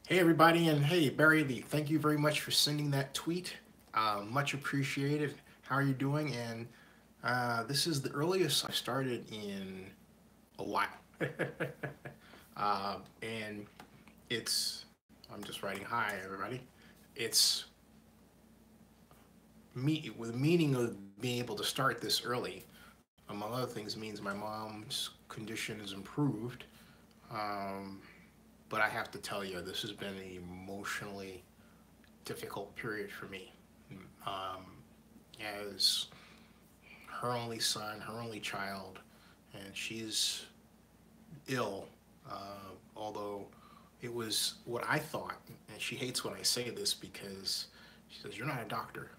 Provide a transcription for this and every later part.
Hey everybody, and hey Barry Lee, thank you very much for sending that tweet. Much appreciated. How are you doing? And this is the earliest I started in a while. And it's, I'm just writing hi everybody. It's me with the meaning of being able to start this early. Among other things, means my mom's condition is improved. Um, but I have to tell you, this has been an emotionally difficult period for me. Um, as her only son, her only child, and she's ill. Although it was what I thought, and she hates when I say this because she says, "You're not a doctor,"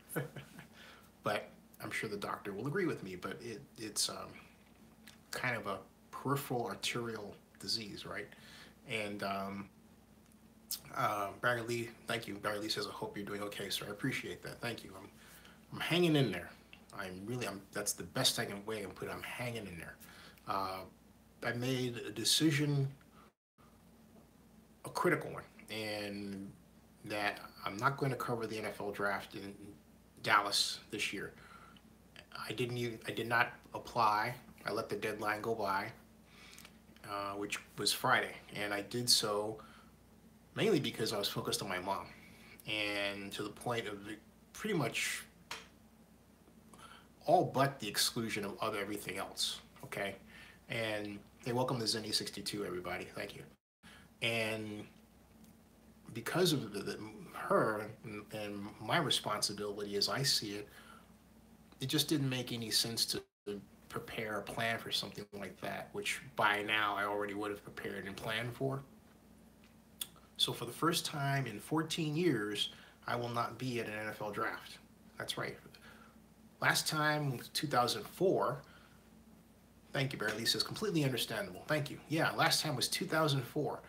but I'm sure the doctor will agree with me. But it's kind of a peripheral arterial disease, right? And Barry Lee, thank you. Barry Lee says, "I hope you're doing okay, sir." I appreciate that. Thank you. I'm hanging in there. That's the best way I can put it. I'm hanging in there. Uh, I made a decision, a critical one, and that I'm not going to cover the NFL draft in Dallas this year. I did not apply. I let the deadline go by, which was Friday, and I did so mainly because I was focused on my mom, and to the point of pretty much all but the exclusion of other everything else. Okay, and hey, welcome to Zenny62, everybody. Thank you. And because of her and my responsibility as I see it, it just didn't make any sense to prepare a plan for something like that, which by now I already would have prepared and planned for. So for the first time in 14 years, I will not be at an NFL draft. That's right. Last time was 2004. Thank you, Barry Lee says, completely understandable. Thank you. Yeah, last time was 2004.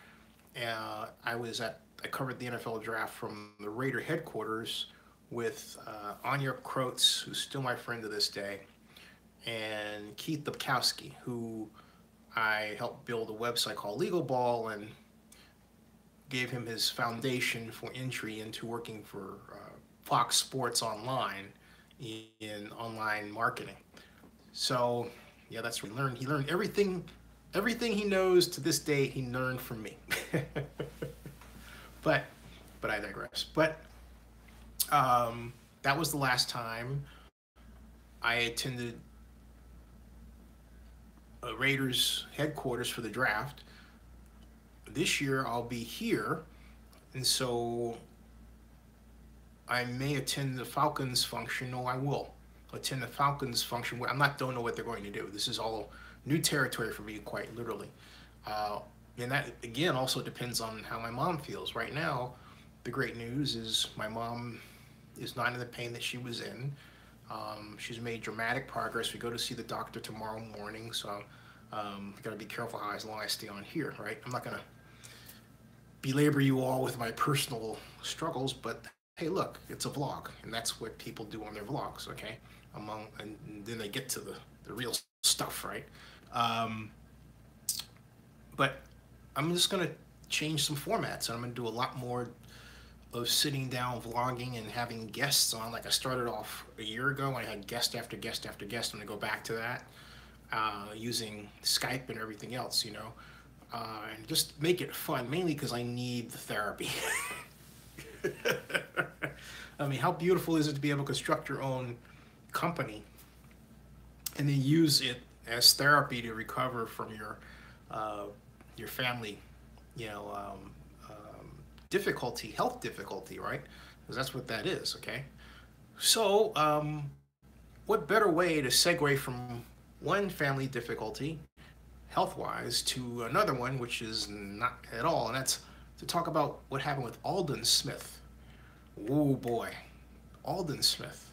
I covered the NFL draft from the Raider headquarters with Anya Krotz, who's still my friend to this day, and Keith Dubkowski, who I helped build a website called Legal Ball and gave him his foundation for entry into working for Fox Sports Online in online marketing. So yeah, that's what he learned. He learned everything he knows to this day. He learned from me. but I digress. But that was the last time I attended a Raiders headquarters for the draft. This year I'll be here, and so I may attend the Falcons function. No, I will attend the Falcons function. Don't know what they're going to do. This is all new territory for me, quite literally. And that again also depends on how my mom feels. Right now, the great news is my mom is not in the pain that she was in. She's made dramatic progress. We go to see the doctor tomorrow morning, so I've got to be careful how long I stay on here, right? I'm not going to belabor you all with my personal struggles, but hey, look, it's a vlog, and that's what people do on their vlogs, okay? And then they get to the real stuff, right? But I'm just going to change some formats, and I'm going to do a lot more of sitting down vlogging and having guests on. Like I started off a year ago, I had guest after guest after guest. I'm going to go back to that using Skype and everything else, and just make it fun, mainly because I need the therapy. I mean, how beautiful is it to be able to construct your own company and then use it as therapy to recover from your family, health difficulty, right? Because that's what that is, okay? So, what better way to segue from one family difficulty, health-wise, to another one, which is not at all, and that's to talk about what happened with Aldon Smith. Oh boy, Aldon Smith.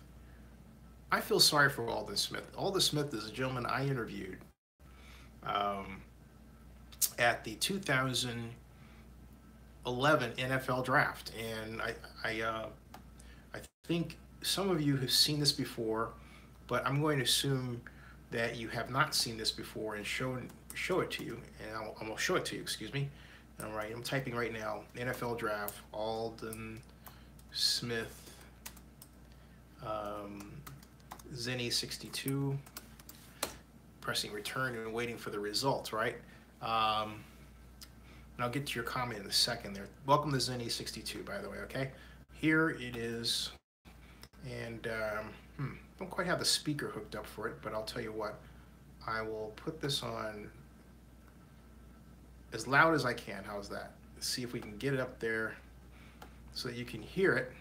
I feel sorry for Aldon Smith. Aldon Smith is a gentleman I interviewed at the 2011 NFL draft, and I think some of you have seen this before, but I'm going to assume that you have not seen this before and show it to you, and I'm gonna show it to you. Excuse me. All right, I'm typing right now. NFL draft, Aldon Smith, um, Zenny 62. Pressing return and waiting for the results, right? And I'll get to your comment in a second there. Welcome to Zenny 62, by the way, okay? Here it is, and don't quite have the speaker hooked up for it, but I'll tell you what. I will put this on as loud as I can. How's that? Let's see if we can get it up there so that you can hear it.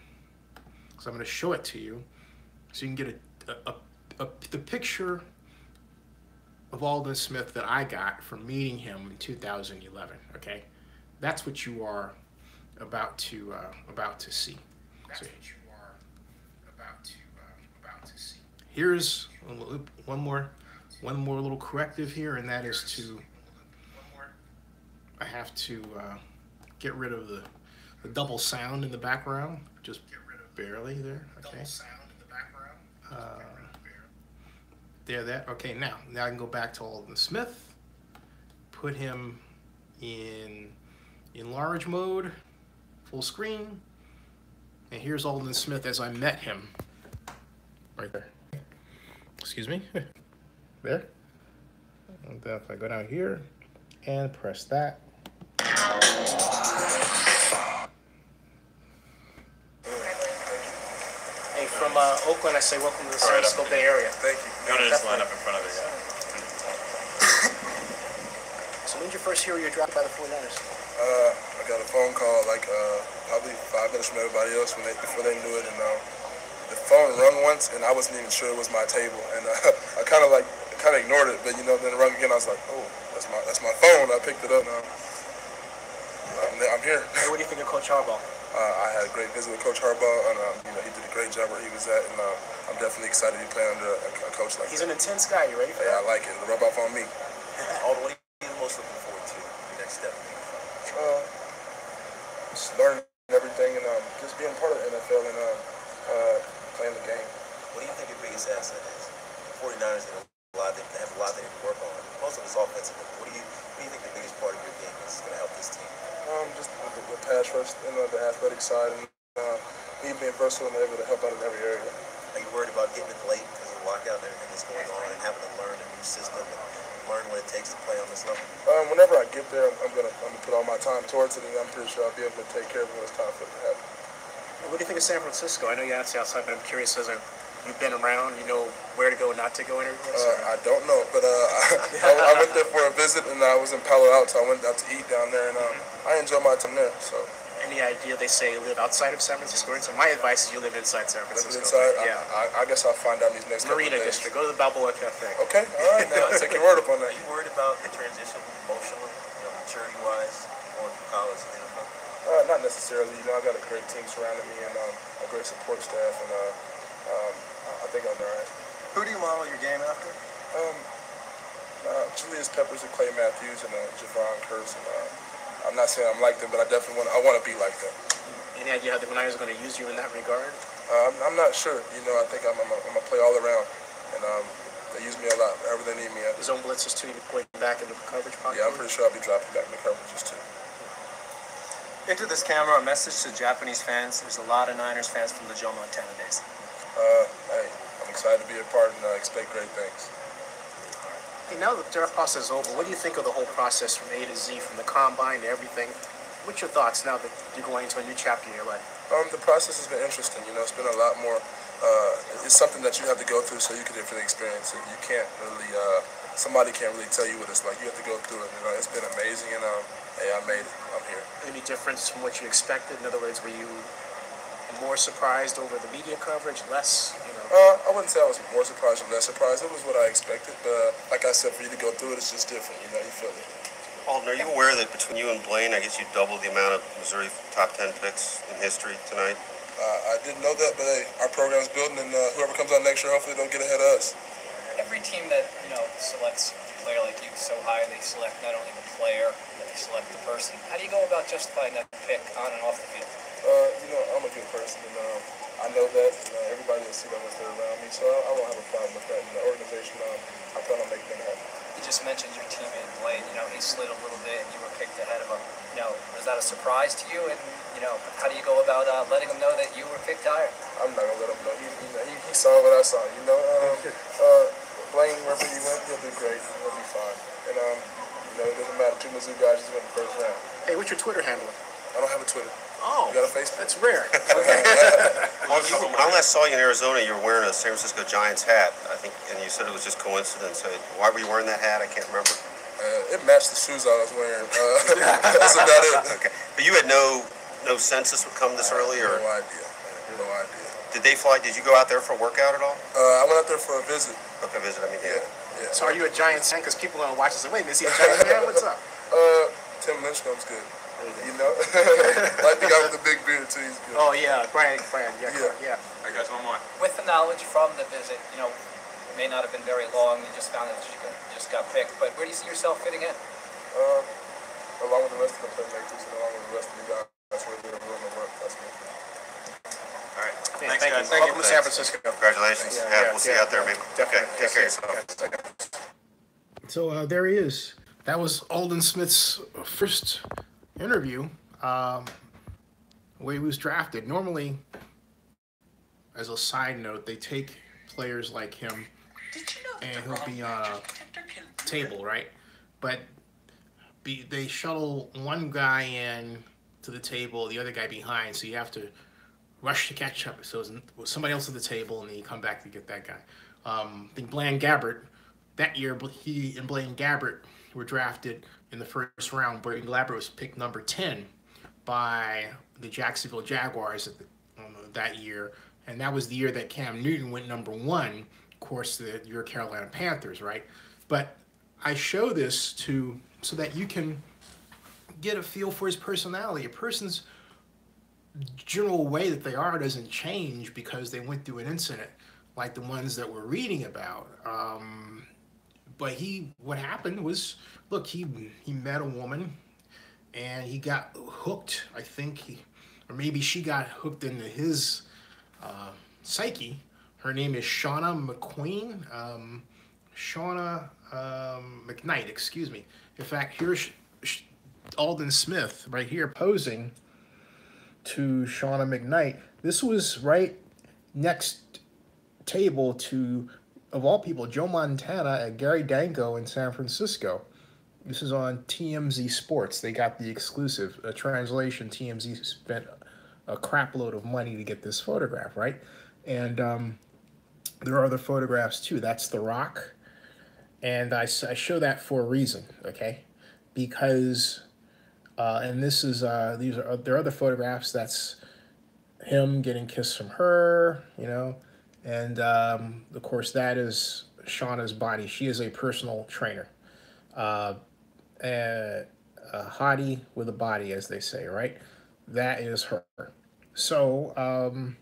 So I'm going to show it to you so you can get the picture of Aldon Smith that I got from meeting him in 2011. Okay, that's what you are about to see. That's what you are about to see. Here's one more little corrective here, and that is to I have to get rid of the double sound in the background, just barely there. Okay. There, that. Okay, now I can go back to Aldon Smith, put him in large mode, full screen, and here's Aldon Smith as I met him. Right there. Excuse me. There. And then if I go down here and press that. Hey, from Oakland, I say welcome to the San Francisco Bay Area. Thank you. Go to just line up in front of it. So when did you first hear you were drafted by the 49ers? I got a phone call probably 5 minutes from everybody else before they knew it, and the phone rung once, and I wasn't even sure it was my table, and I kind of ignored it, but then it rung again. I was like, oh, that's my phone. I picked it up, and I'm here. Hey, what do you think of Coach Harbaugh? I had a great visit with Coach Harbaugh, and he did a great job where he was at, and I'm definitely excited to be playing under a coach like He's that. He's an intense guy. You ready for that? Yeah, I like it. Rub off on me. Aldon, what are you most looking forward to the next step? Just learning everything and just being part of the NFL and playing the game. What do you think your biggest asset is? The 49ers have a lot they can work on. Most of it's offensive. What do you think the biggest part of your game is going to help this team? Just the pass rush, the athletic side, and me being versatile and able to help out in every area. Are you worried about getting it late because of the lockout and everything that's going on and having to learn a new system and learn what it takes to play on this level? Whenever I get there, I'm gonna put all my time towards it, and I'm pretty sure I'll be able to take care of it when it's time for it to happen. What do you think of San Francisco? I know you're outside, but I'm curious as you've been around, you know where to go, not to go, and everything. I don't know, but I went there for a visit, and I was in Palo Alto. I went out to eat down there, and I enjoyed my time there. So. Any idea they say you live outside of San Francisco? So my advice is you live inside San Francisco. Inside? Yeah. I guess I'll find out these next Marina District. Go to the Balboa Cafe. Okay, all right. Now take your word up on that. Are you worried about the transition emotionally, maturity-wise, going from college to the NFL? Not necessarily. I got a great team surrounding me and a great support staff, and I think I'm all right. Who do you model your game after? Julius Peppers and Clay Matthews and Javon Curse. And, I'm not saying I'm like them, but I definitely want to be like them. Any idea how the Niners are going to use you in that regard? I'm not sure. I think I'm a play all around, and they use me a lot wherever they need me at. Zone blitzes too, you point back into the coverage pocket? Yeah, I'm pretty sure I'll be dropping back in the coverages too. Into this camera, a message to Japanese fans. There's a lot of Niners fans from the Joe Montana days. Hey, I'm excited to be a part and expect great things. Hey, now the draft process is over, what do you think of the whole process from A to Z, from the combine to everything? What's your thoughts now that you're going into a new chapter in your life? The process has been interesting. It's been a lot more. It's something that you have to go through so you can really experience it. You can't really. Somebody can't really tell you what it's like. You have to go through it. It's been amazing, and hey, I made it. I'm here. Any difference from what you expected? In other words, were you more surprised over the media coverage, less? I wouldn't say I was more surprised or less surprised. It was what I expected, but like I said, for you to go through it, it's just different. You feel it. Aldon, are you aware that between you and Blaine, I guess you doubled the amount of Missouri top 10 picks in history tonight? I didn't know that, but hey, our program's building, and whoever comes out next year, hopefully don't get ahead of us. Every team that selects a player like you so high, they select not only the player, but they select the person. How do you go about justifying that pick on and off the field? I'm a good person, and I know that. Everybody will see that once they're around me, so I won't have a problem with that. And the organization, I plan on making it happen. You just mentioned your teammate Blaine. You know, he slid a little bit, and you were picked ahead of him. You know, was that a surprise to you? And you know, how do you go about letting him know that you were picked higher? I'm not gonna let him know. He saw what I saw. You know, Blaine, wherever he went, he'll do great. He'll be fine. And you know, it doesn't matter. Two Mizzou guys just went the first round. Hey, what's your Twitter handle? I don't have a Twitter. Oh, You got a Facebook? that's rare. When I last saw you in Arizona, you were wearing a San Francisco Giants hat, I think, and you said it was just coincidence. Why were you wearing that hat? I can't remember. It matched the shoes I was wearing. That's about it. Okay, but you had no sense this would come this early, or no idea. No idea. did they fly? Did you go out there for a workout at all? I went out there for a visit. Okay, visit. I mean, Yeah. So are you a Giants fan? Because people are watching say, wait, is he a Giants fan? What's up? Tim Lynchcomb's good. You know, like the guy with the big beard too. He's good. Oh yeah, Brian. Yeah. I got one more. With the knowledge from the visit, you know, it may not have been very long. You just found out that you just got picked. But where do you see yourself fitting in? Along with the rest of the playmakers and along with the rest of the guys, that's where they're willing to work. That's me. all right. Thanks, guys. Welcome to San Francisco. Congratulations. Yeah, we'll see you out there, maybe. Okay, take care of yourself. So there he is. That was Aldon Smith's first interview. Where he was drafted. Normally, as a side note, they take players like him and he'll be on a table, right? But they shuttle one guy in to the table, the other guy behind, so you have to rush to catch up. So it was somebody else at the table, and then you come back to get that guy. I think Blaine Gabbert, that year, he and Blaine Gabbert were drafted in the first round. Blaine Gabbert was picked number 10 by the Jacksonville Jaguars that year, and that was the year that Cam Newton went number 1, of course, your Carolina Panthers, right? But I show this so that you can get a feel for his personality. A person's general way that they are doesn't change because they went through an incident like the ones that we're reading about. But what happened was, look, he met a woman and he got hooked. I think or maybe she got hooked into his psyche. Her name is Shauna McKnight, excuse me. In fact, here's Aldon Smith right here posing to Shauna McKnight. This was right next table to, of all people, Joe Montana and Gary Danko in San Francisco. This is on TMZ Sports. They got the exclusive. A translation, TMZ spent a crap load of money to get this photograph, right? And there are other photographs too. That's The Rock. And I show that for a reason, okay? Because, and this is, there are other photographs. That's him getting kissed from her, you know? And, of course, that is Shauna's body. She is a personal trainer. A hottie with a body, as they say, right? That is her. So,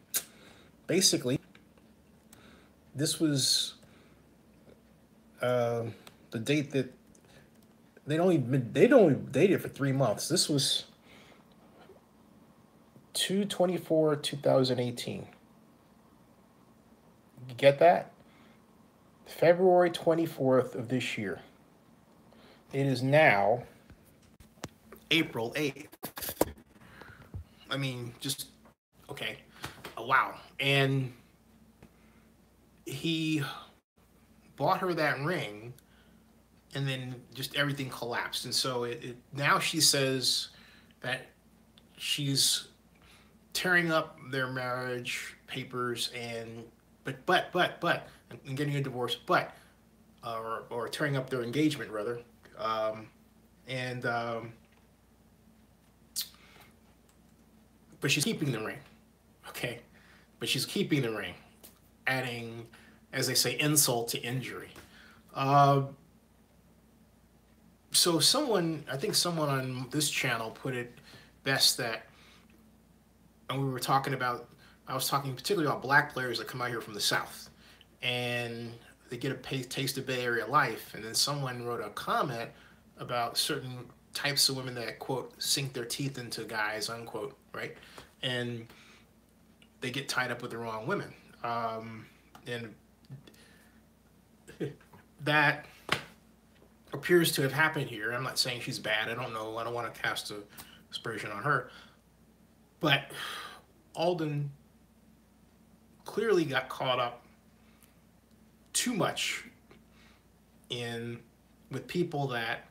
basically, this was the date that they'd only dated for 3 months. This was 2/24/2018. You get that? February 24th of this year. It is now April 8th. I mean, just, okay. Wow. And he bought her that ring, and then just everything collapsed. And so now she says that she's tearing up their marriage papers and getting a divorce, or tearing up their engagement rather, but she's keeping the ring, okay? But she's keeping the ring, adding, as they say, insult to injury. So I think someone on this channel put it best that, and I was talking particularly about black players that come out here from the South, and they get a taste of Bay Area life, and then someone wrote a comment about certain types of women that, quote, sink their teeth into guys, unquote, right? And they get tied up with the wrong women. And that appears to have happened here. I'm not saying she's bad. I don't know. I don't want to cast a aspersion on her. But Aldon clearly got caught up too much in with people that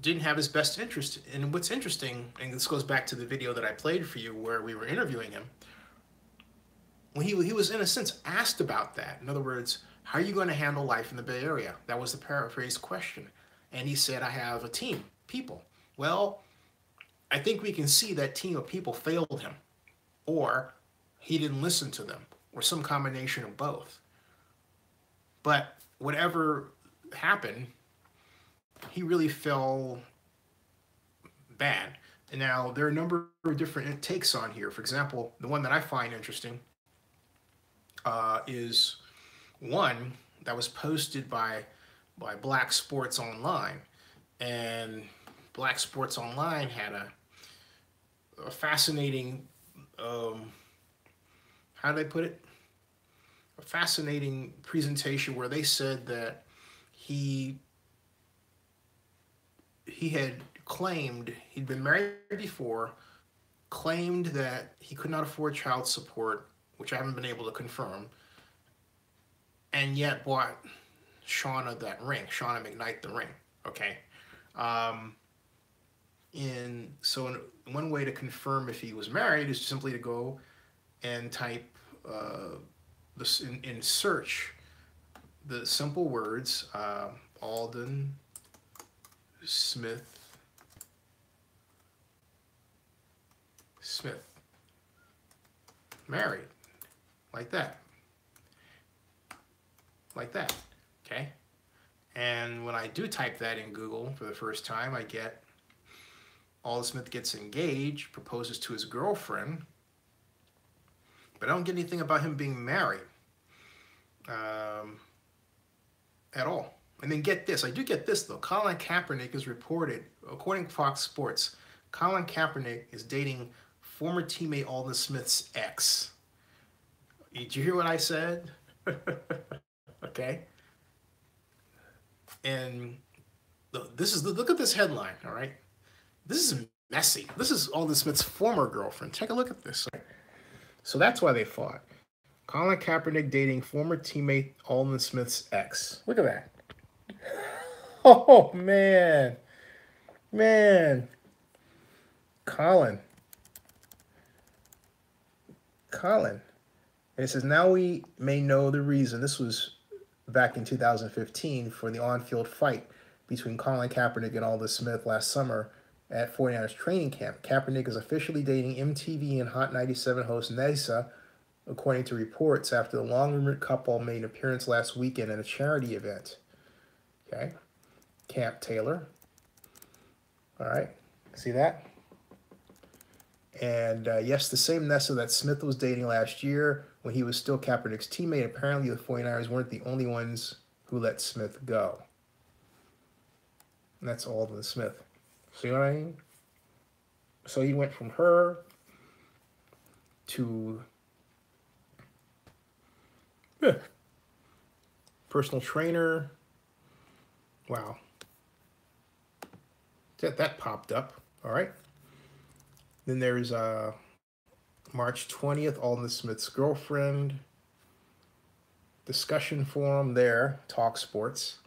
didn't have his best interest. And what's interesting, and this goes back to the video that I played for you where we were interviewing him, when he was in a sense asked about that. In other words, how are you going to handle life in the Bay Area? That was the paraphrased question. And he said, I have a team, people. Well, I think we can see that team of people failed him, or he didn't listen to them, or some combination of both. But whatever happened, he really fell bad. And now there are a number of different takes on here. For example, the one that I find interesting is one that was posted by Black Sports Online. And Black Sports Online had a fascinating, how do they put it? A fascinating presentation where they said that he had claimed he'd been married before, claimed that he could not afford child support, which I haven't been able to confirm, and yet bought Shauna that ring, Shauna McKnight the ring. Okay. One way to confirm if he was married is simply to go and type this in search the simple words Aldon Smith married, like that, okay? And when I do type that in Google for the first time, I get Aldon Smith gets engaged, proposes to his girlfriend, but I don't get anything about him being married at all. And then get this, I do get this though. Colin Kaepernick is reported, according to Fox Sports, Colin Kaepernick is dating former teammate Aldon Smith's ex. Did you hear what I said? Okay. And look at this headline, all right? This is messy. This is Aldon Smith's former girlfriend. Take a look at this. So that's why they fought. Colin Kaepernick dating former teammate Aldon Smith's ex. Look at that. Oh, man. Man. Colin. And it says, now we may know the reason. This was back in 2015 for the on-field fight between Colin Kaepernick and Aldon Smith last summer at 49ers training camp. Kaepernick is officially dating MTV and Hot 97 host Nessa, according to reports, after the long-rumored couple made an appearance last weekend at a charity event. Okay. Camp Taylor. All right. See that? And yes, the same Nessa that Smith was dating last year when he was still Kaepernick's teammate. Apparently, the 49ers weren't the only ones who let Smith go. And that's Aldon Smith. See what I mean? So he went from her to personal trainer. Wow. That popped up. All right. Then there's March 20th, Aldon Smith's girlfriend. Discussion forum there, Talk Sports.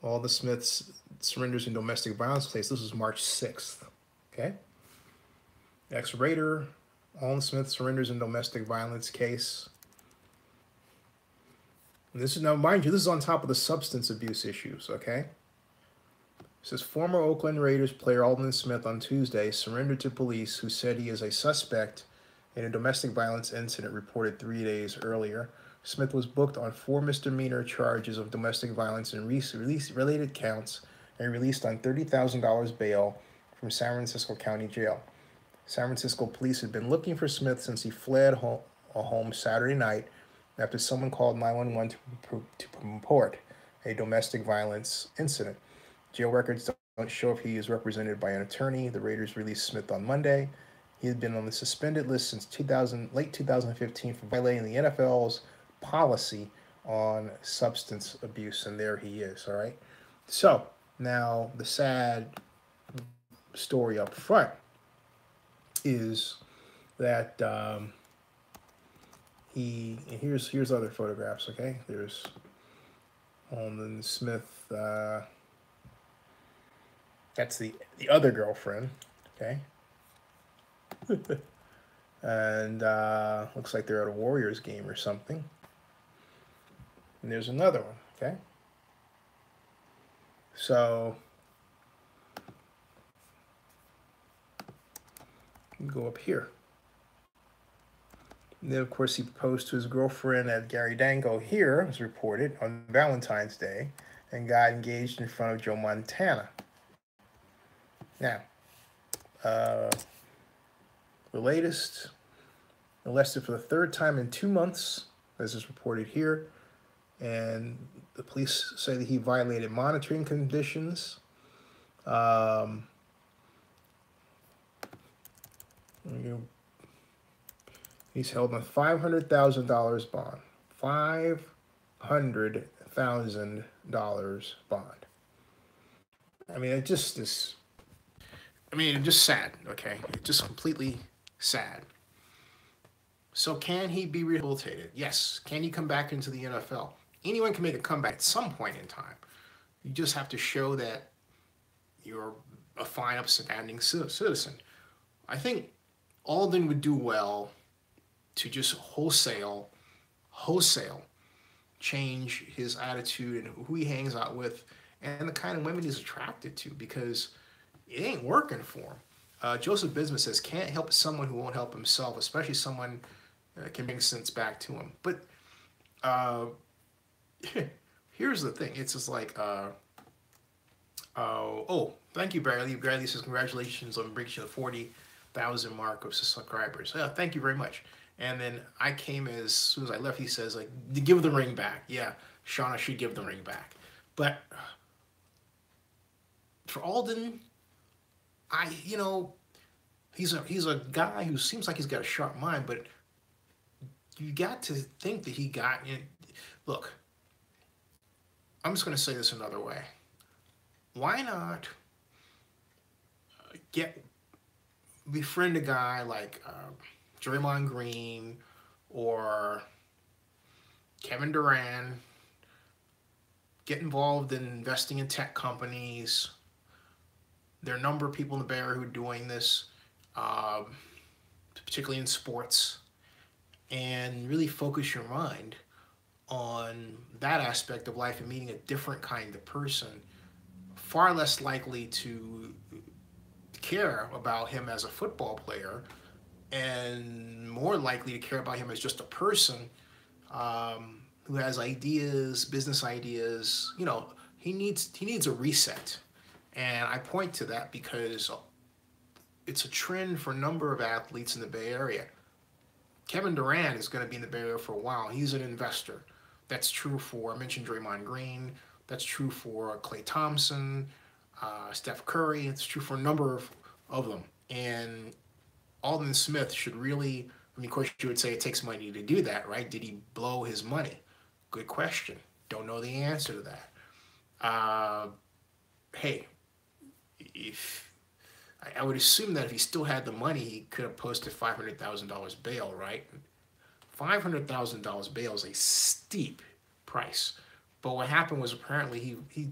Aldon Smith's surrenders in domestic violence case. This was March 6th. Okay. Ex-Raider, Aldon Smith surrenders in domestic violence case. And this is, now mind you, this is on top of the substance abuse issues, okay? It says, former Oakland Raiders player Aldon Smith on Tuesday surrendered to police who said he is a suspect in a domestic violence incident reported 3 days earlier. Smith was booked on 4 misdemeanor charges of domestic violence and related counts and released on $30,000 bail from San Francisco County Jail. San Francisco police had been looking for Smith since he fled a home Saturday night after someone called 911 to report a domestic violence incident. Jail records don't show if he is represented by an attorney. The Raiders released Smith on Monday. He had been on the suspended list since late 2015 for violating the NFL's policy on substance abuse, and there he is, all right? So now the sad story up front is that here's other photographs. Okay, there's Aldon Smith. That's the other girlfriend. Okay, and looks like they're at a Warriors game or something. And there's another one. Okay, so go up here. And then, of course, he proposed to his girlfriend at Gary Dango here, as reported, on Valentine's Day, and got engaged in front of Joe Montana. Now, the latest, arrested for the third time in 2 months, as is reported here, and the police say that he violated monitoring conditions. He's held on $500,000 bond. $500,000 bond. I mean, it just is. I mean, it's just sad. Okay, it's just completely sad. So, can he be rehabilitated? Yes. Can he come back into the NFL? Anyone can make a comeback at some point in time. You just have to show that you're a fine, upstanding citizen. I think Aldon would do well to just wholesale change his attitude and who he hangs out with and the kind of women he's attracted to, because it ain't working for him. Joseph Bismuth says, can't help someone who won't help himself, especially someone can bring sense back to him. But here's the thing. It's just like, oh, thank you, Barry. Barry says, congratulations on reaching the 40,000 mark of subscribers. Thank you very much. And then I came as soon as I left, he says, like, give the ring back. Yeah, Shauna should give the ring back. But for Aldon, he's a guy who seems like he's got a sharp mind, but you got to think that he got in. Look, I'm just going to say this another way. Why not befriend a guy like Draymond Green or Kevin Durant, get involved in investing in tech companies. There are a number of people in the Bay Area who are doing this, particularly in sports, and really focus your mind on that aspect of life and meeting a different kind of person, far less likely to care about him as a football player and more likely to care about him as just a person who has ideas, business ideas. He needs a reset. And I point to that because it's a trend for a number of athletes in the Bay Area. Kevin Durant is going to be in the Bay Area for a while. He's an investor. That's true for, I mentioned Draymond Green. That's true for Klay Thompson, Steph Curry. It's true for a number of them. And Aldon Smith should really, of course you would say it takes money to do that, right? Did he blow his money? Good question. Don't know the answer to that. Hey, I would assume that if he still had the money, he could have posted $500,000 bail, right? $500,000 bail is a steep price. But what happened was apparently he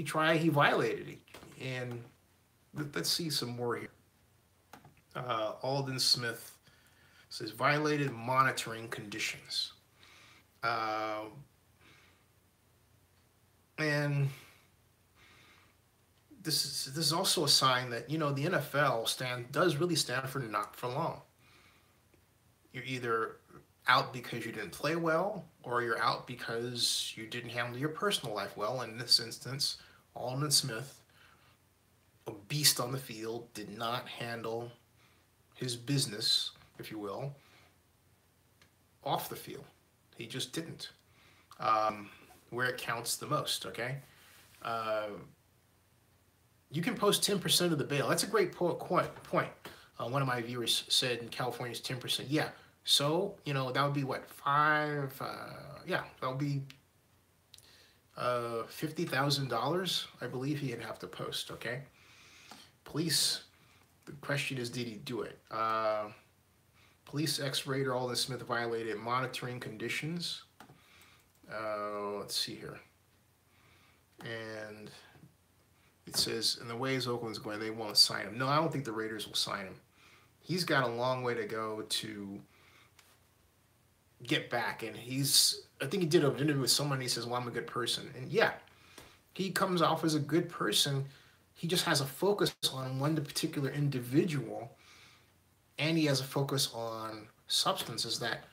violated it. And let's see some more here. Aldon Smith says violated monitoring conditions. And this is also a sign that, the NFL does really stand for not for long. You're either out because you didn't play well, or you're out because you didn't handle your personal life well. In this instance, Aldon Smith, a beast on the field, did not handle his business, if you will, off the field. He just didn't. Where it counts the most, okay? You can post 10% of the bail. That's a great point. One of my viewers said in California is 10%. Yeah. So, that would be what? That would be $50,000, I believe he'd have to post, okay? Police, the question is, did he do it? Police ex-raider Aldon Smith violated monitoring conditions. Let's see here. And it says, in the ways Oakland's going, they won't sign him. No, I don't think the Raiders will sign him. He's got a long way to go to get back. And I think he did an interview with someone, and he says, well, I'm a good person. And yeah, he comes off as a good person. He just has a focus on one particular individual, and he has a focus on substances that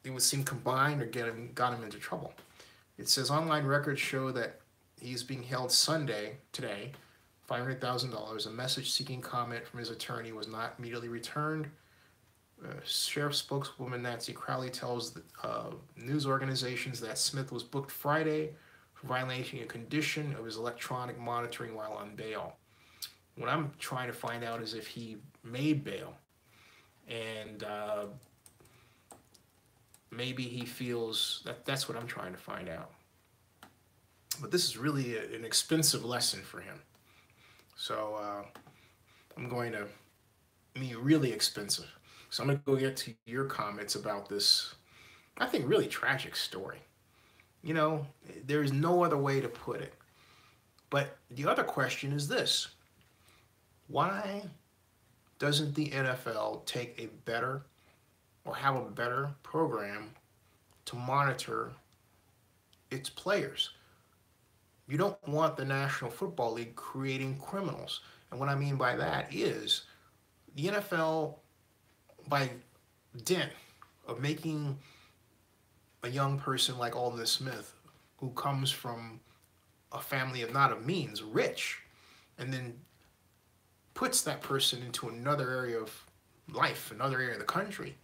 it would seem combined or got him into trouble. It says online records show that he's being held Sunday, today, $500,000. A message seeking comment from his attorney was not immediately returned. Sheriff spokeswoman Nancy Crowley tells news organizations that Smith was booked Friday for violating a condition of his electronic monitoring while on bail. What I'm trying to find out is if he made bail, and maybe he feels that's what I'm trying to find out. But this is really an expensive lesson for him. So I'm going to really expensive. So I'm going to go get to your comments about this, I think, really tragic story. You know, there's no other way to put it. But the other question is this. Why doesn't the NFL take a better or have a better program to monitor its players? You don't want the National Football League creating criminals. And what I mean by that is the NFL, by dint of making a young person like Aldon Smith, who comes from a family of not of means, rich, and then puts that person into another area of life, another area of the country,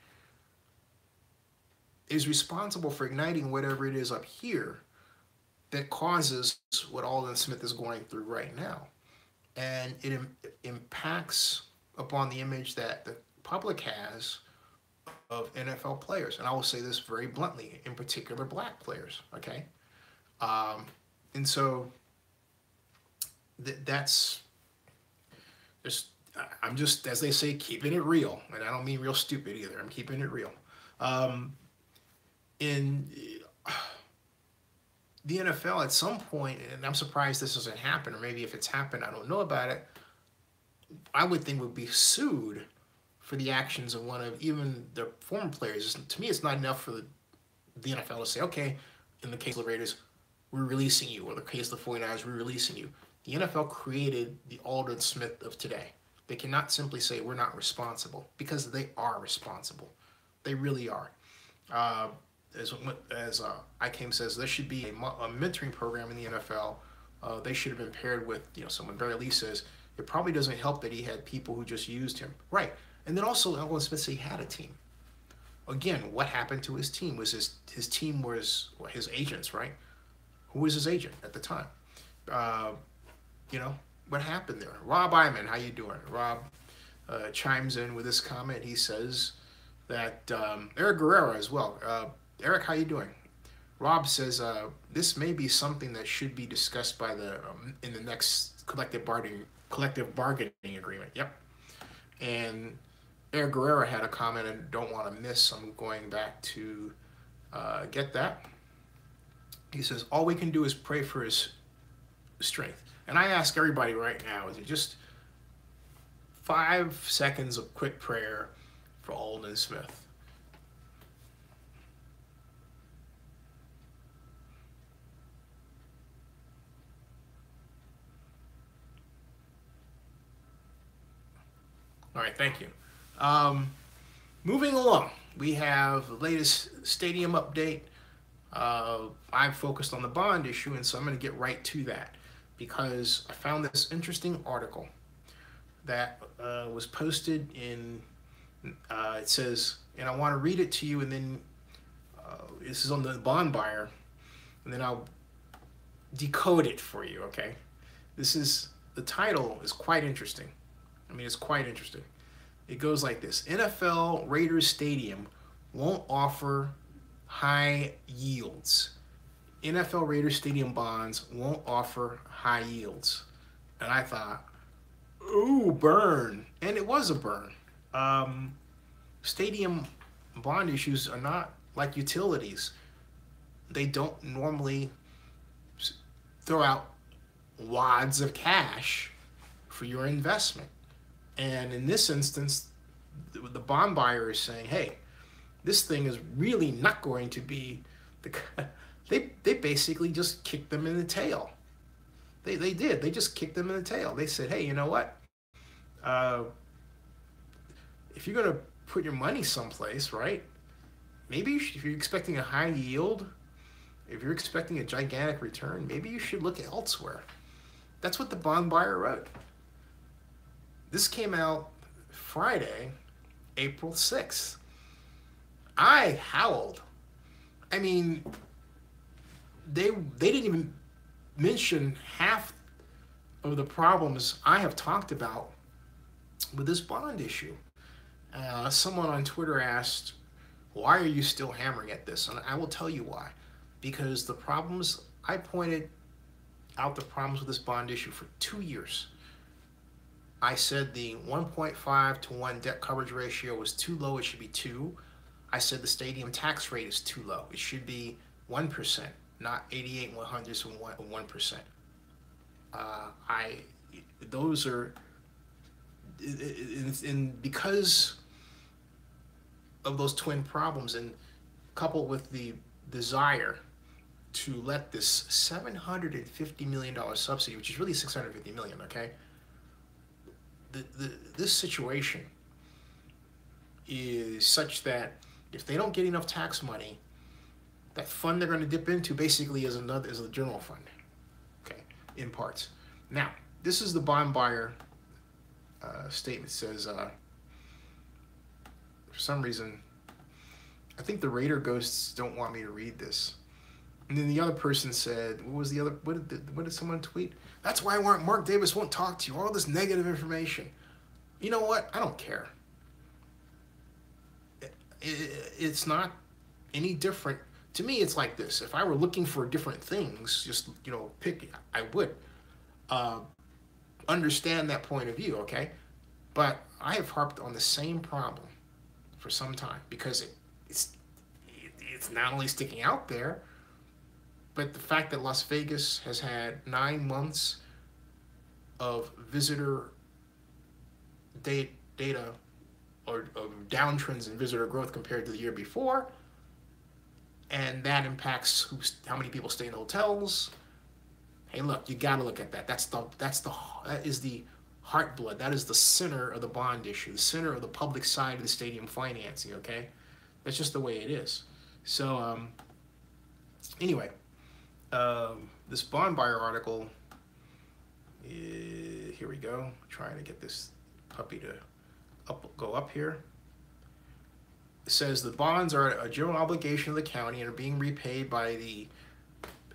is responsible for igniting whatever it is up here that causes what Aldon Smith is going through right now. And it impacts upon the image that the public has of NFL players. And I will say this very bluntly, in particular black players, okay? And so that's just, I'm just, as they say, keeping it real. And I don't mean real stupid either. I'm keeping it real. In the NFL, at some point, and I'm surprised this doesn't happen, or maybe if it's happened, I don't know about it, I would think would be sued for the actions of one of even the former players. To me, it's not enough for the NFL to say, okay, in the case of the Raiders, we're releasing you, or the case of the 49ers, we're releasing you. The NFL created the Aldon Smith of today. They cannot simply say we're not responsible, because they are responsible. They really are. As ICAM says, there should be a mentoring program in the NFL. They should have been paired with, someone. Barry Lee says it probably doesn't help that he had people who just used him. Right. And then also, Aldon Smith said he had a team. Again, what happened to his team? Was his team was his agents, right? Who was his agent at the time? What happened there? Rob Iman, how you doing? Rob chimes in with this comment. He says that Eric Guerrero as well. Eric, how you doing? Rob says this may be something that should be discussed by in the next collective bargaining agreement. Yep. And Eric Guerrero had a comment I don't want to miss. I'm going back to get that. He says, all we can do is pray for his strength. And I ask everybody right now, is it just 5 seconds of quick prayer for Aldon Smith? All right, thank you. Moving along, we have the latest stadium update. I've focused on the bond issue, and so I'm going to get right to that, because I found this interesting article that was posted in, it says, and I want to read it to you, and then this is on the bond buyer, and then I'll decode it for you, okay? The title is quite interesting. I mean, it's quite interesting. It goes like this. NFL Raiders Stadium won't offer high yields. NFL Raiders stadium bonds won't offer high yields. And I thought, ooh, burn. And it was a burn. Stadium bond issues are not like utilities. They don't normally throw out wads of cash for your investment. And in this instance, the bond buyer is saying, hey, this thing is really not going to be the they basically just kicked them in the tail. They did. They just kicked them in the tail. They said, hey, you know what? If you're going to put your money someplace, right? Maybe if you're expecting a high yield, if you're expecting a gigantic return, maybe you should look elsewhere. That's what the bond buyer wrote. This came out Friday, April 6th. I howled. I mean, they didn't even mention half of the problems I have talked about with this bond issue. Someone on Twitter asked, why are you still hammering at this? And I will tell you why. Because the problems, I pointed out the problems with this bond issue for 2 years. I said the 1.5 to 1 debt coverage ratio was too low, it should be 2. I said the stadium tax rate is too low. It should be 1%, not 88 100ths of 1%. Those are, and because of those twin problems, and coupled with the desire to let this $750 million subsidy, which is really $650 million, okay? This situation is such that if they don't get enough tax money, that fund they're going to dip into basically is a general fund, okay, in parts. Now, this is the bond buyer statement. It says, for some reason, I think the Raider ghosts don't want me to read this. And then the other person said, what was the other, what did someone tweet? That's why Mark Davis won't talk to you, all this negative information. You know what? I don't care. It's not any different. To me, it's like this. If I were looking for different things, just, pick, I would understand that point of view, okay? But I have harped on the same problem for some time because it's not only sticking out there, but the fact that Las Vegas has had 9 months of visitor data or downtrends in visitor growth compared to the year before, and that impacts how many people stay in hotels. Hey, look, you got to look at that. That is the heart blood. That is the center of the bond issue, the center of the public side of the stadium financing. Okay, that's just the way it is. So anyway, this bond buyer article. Here we go. Trying to get this puppy to go up here. It says the bonds are a general obligation of the county and are being repaid by the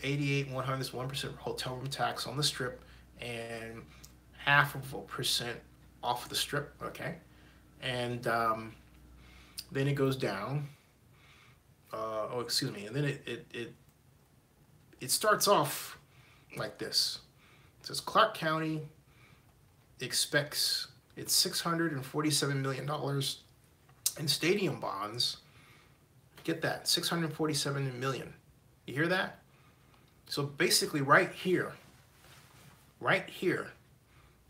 88 100ths 1% hotel room tax on the strip and 0.5% off the strip. Okay, and then it goes down. And then it starts off like this. It says Clark County expects its $647 million in stadium bonds. Get that, $647 million. You hear that? So basically right here,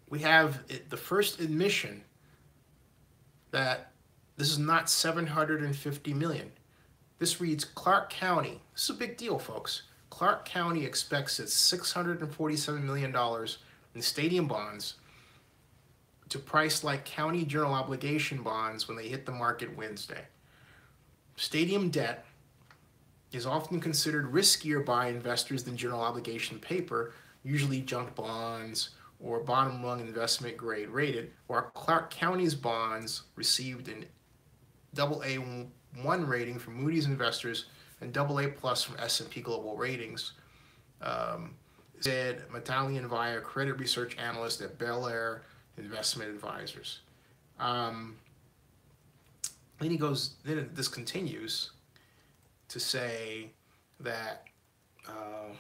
we have the first admission that this is not $750 million. This reads Clark County. This is a big deal, folks. Clark County expects its $647 million in stadium bonds to price like county general obligation bonds when they hit the market Wednesday. Stadium debt is often considered riskier by investors than general obligation paper, usually junk bonds or bottom rung investment grade rated, while Clark County's bonds received an AA1 rating from Moody's Investors and AA plus from S&P Global Ratings, said Medallion via credit research analyst at Bel Air Investment Advisors. Then this continues to say that Uh,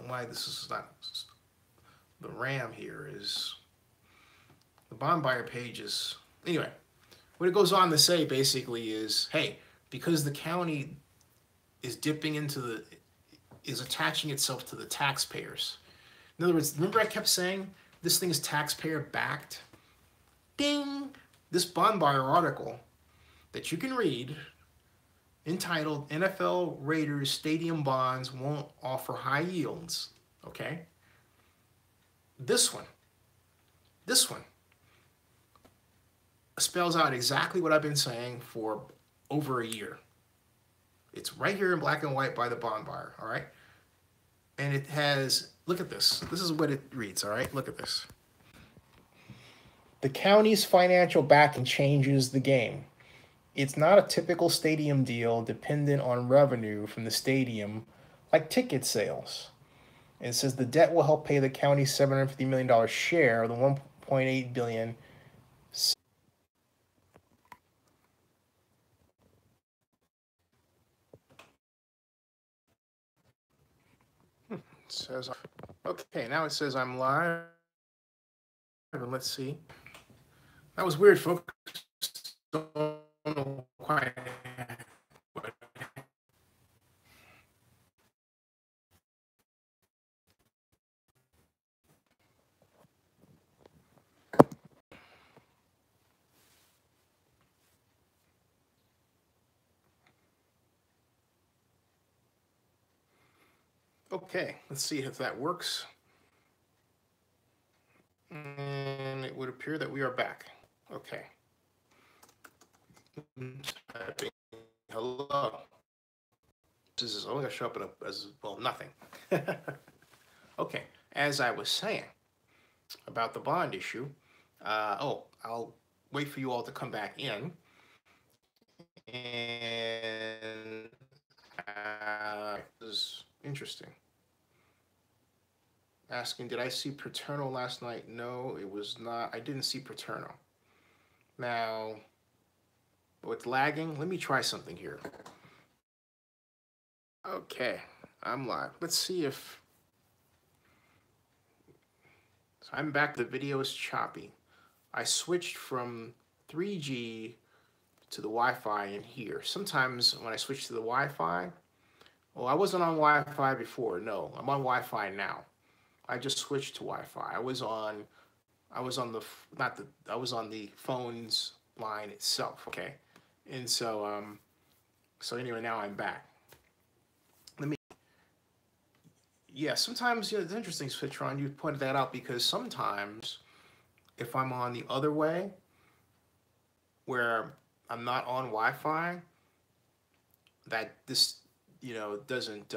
why this is not the RAM here is the bond buyer pages. Anyway, what it goes on to say basically is, hey, because the county is dipping into the, is attaching itself to the taxpayers. In other words, remember I kept saying this thing is taxpayer backed? Ding! This bond buyer article that you can read entitled NFL Raiders Stadium Bonds Won't Offer High Yields. Okay? This one spells out exactly what I've been saying for over a year. It's right here in black and white by the bond buyer, all right? And it has, look at this. This is what it reads, all right? Look at this. The county's financial backing changes the game. It's not a typical stadium deal dependent on revenue from the stadium like ticket sales. It says the debt will help pay the county's $750 million share of the $1.8 billion. It says, okay, now it says I'm live. And let's see. That was weird, folks. Don't know quite. Okay, let's see if that works. And it would appear that we are back. Okay. Hello. This is only going to show up as, well, nothing. Okay, as I was saying about the bond issue, I'll wait for you all to come back in. And this is interesting. Asking, did I see Paterno last night? No, it was not. I didn't see Paterno. Now, what's lagging? Let me try something here. Okay, I'm live. Let's see if... So I'm back. The video is choppy. I switched from 3G to the Wi-Fi in here. Sometimes when I switch to the Wi-Fi, well, I wasn't on Wi-Fi before. No, I'm on Wi-Fi now. I just switched to Wi-Fi. I was on the phone's line itself. Okay, and so so anyway, now I'm back. Yeah, sometimes, it's interesting, Citron, you pointed that out, because sometimes if I'm on the other way, where I'm not on Wi-Fi, that this, doesn't,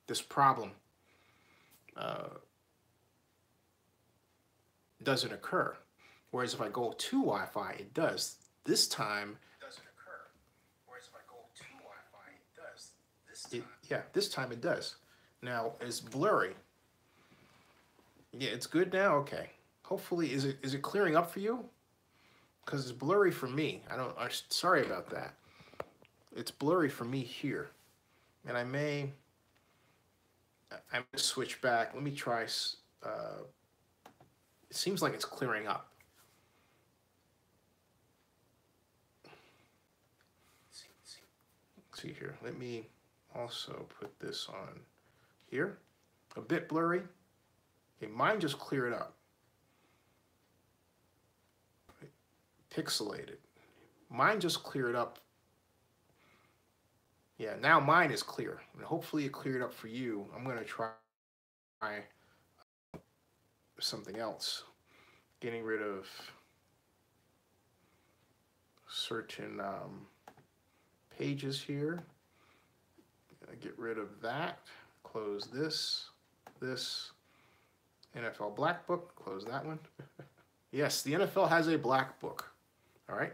this problem doesn't occur. Whereas if I go to Wi-Fi, it does. This time, it doesn't occur. Whereas if I go to Wi-Fi, it does. This time it does. Now, it's blurry. Yeah, it's good now? Okay. Hopefully, is it clearing up for you? Because it's blurry for me. I'm sorry about that. It's blurry for me here. And I may switch back. Let me try. It seems like it's clearing up. Let's see here. Let me also put this on here. A bit blurry. Okay, mine just cleared up. Pixelated. Mine just cleared up. Yeah, now mine is clear. And hopefully it cleared up for you. I'm going to try something else. Getting rid of certain pages here. Get rid of that. Close this. NFL Black Book. Close that one. Yes, the NFL has a Black Book. All right.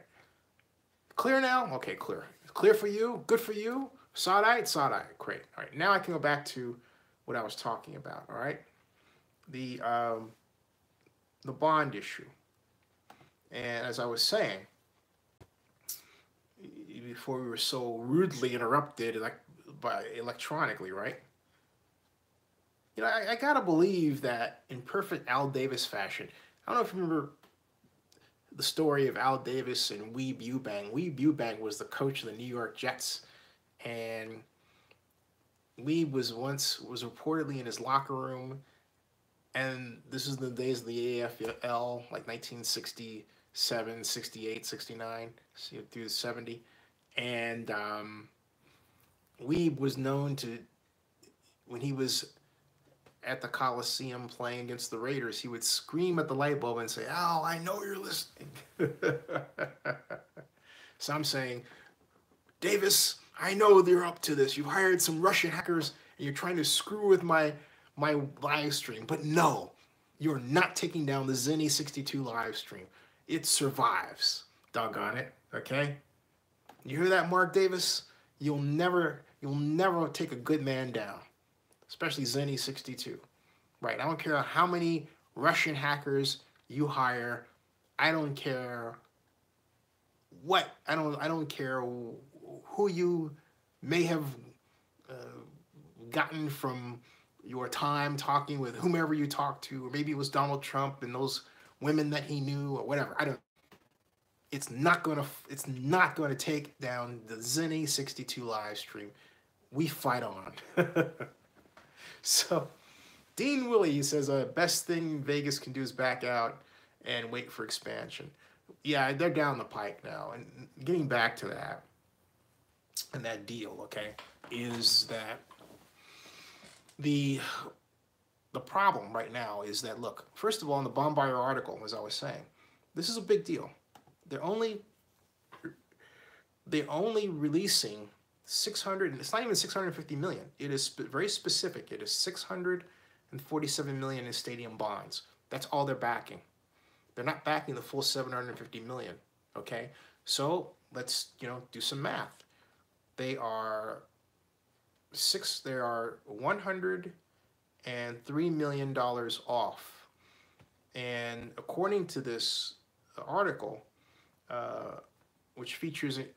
Clear now? Okay, clear. Clear for you? Good for you? Side-eye? Side-eye. Great. All right. Now I can go back to what I was talking about. All right. The bond issue. And as I was saying, before we were so rudely interrupted by electronically, right? You know, I gotta believe that in perfect Al Davis fashion. I don't know if you remember the story of Al Davis and Weeb Ewbank. Weeb Ewbank was the coach of the New York Jets, and Weeb was reportedly in his locker room, and this is the days of the AFL, like 1967, 68, 69, through 70, and Weeb was known to, when he was at the Coliseum playing against the Raiders, he would scream at the light bulb and say, "Al, I know you're listening." So I'm saying, Davis, I know they're up to this. You've hired some Russian hackers and you're trying to screw with my live stream. But no, you're not taking down the Zenny 62 live stream. It survives. Doggone it. Okay? You hear that, Mark Davis? You'll never take a good man down. Especially Zenny 62. Right? I don't care how many Russian hackers you hire. I don't care what. I don't care who you may have gotten from your time talking with whomever you talked to, or maybe it was Donald Trump and those women that he knew, or whatever. It's not gonna take down the Zenny 62 live stream. We fight on. So, Dean Willie says, best thing Vegas can do is back out and wait for expansion. Yeah, they're down the pike now. And getting back to that, and that deal, okay, is that the problem right now is that, look, first of all, in the Bombardier article, as I was saying, this is a big deal. They're only releasing 600, it's not even 650 million. It is very specific. It is 647 million in stadium bonds. That's all they're backing. They're not backing the full 750 million, okay? So let's, do some math. They are $103 million off. And according to this article, which features an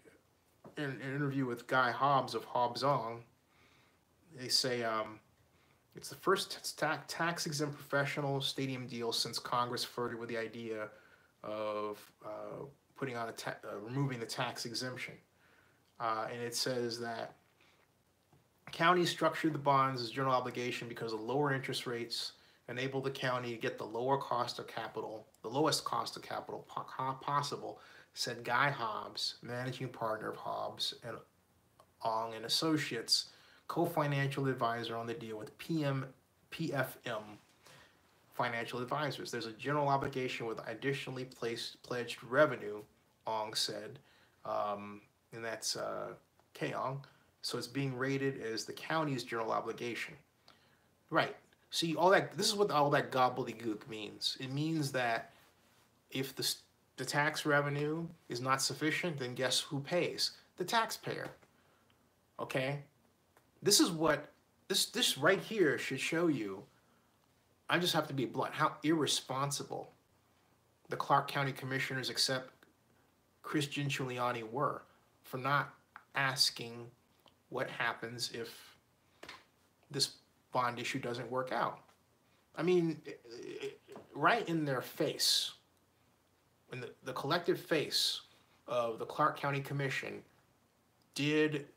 interview with Guy Hobbs of Hobbs-Ong, they say it's the first tax-exempt professional stadium deal since Congress flirted with the idea of putting on removing the tax exemption. And it says that counties structured the bonds as general obligation because of lower interest rates enable the county to get the lowest cost of capital possible, said Guy Hobbs, managing partner of Hobbs and Ong and Associates, co-financial advisor on the deal with PFM Financial Advisors. There's a general obligation with additionally pledged revenue, Ong said, and that's K-Ong. So it's being rated as the county's general obligation. Right. See, this is what all that gobbledygook means. It means that if the tax revenue is not sufficient, then guess who pays? The taxpayer. Okay? This is what, this right here should show you, I just have to be blunt, how irresponsible the Clark County Commissioners, except Christian Giuliani, were for not asking what happens if this bond issue doesn't work out. I mean, right in their face, in the collective face of the Clark County Commission, did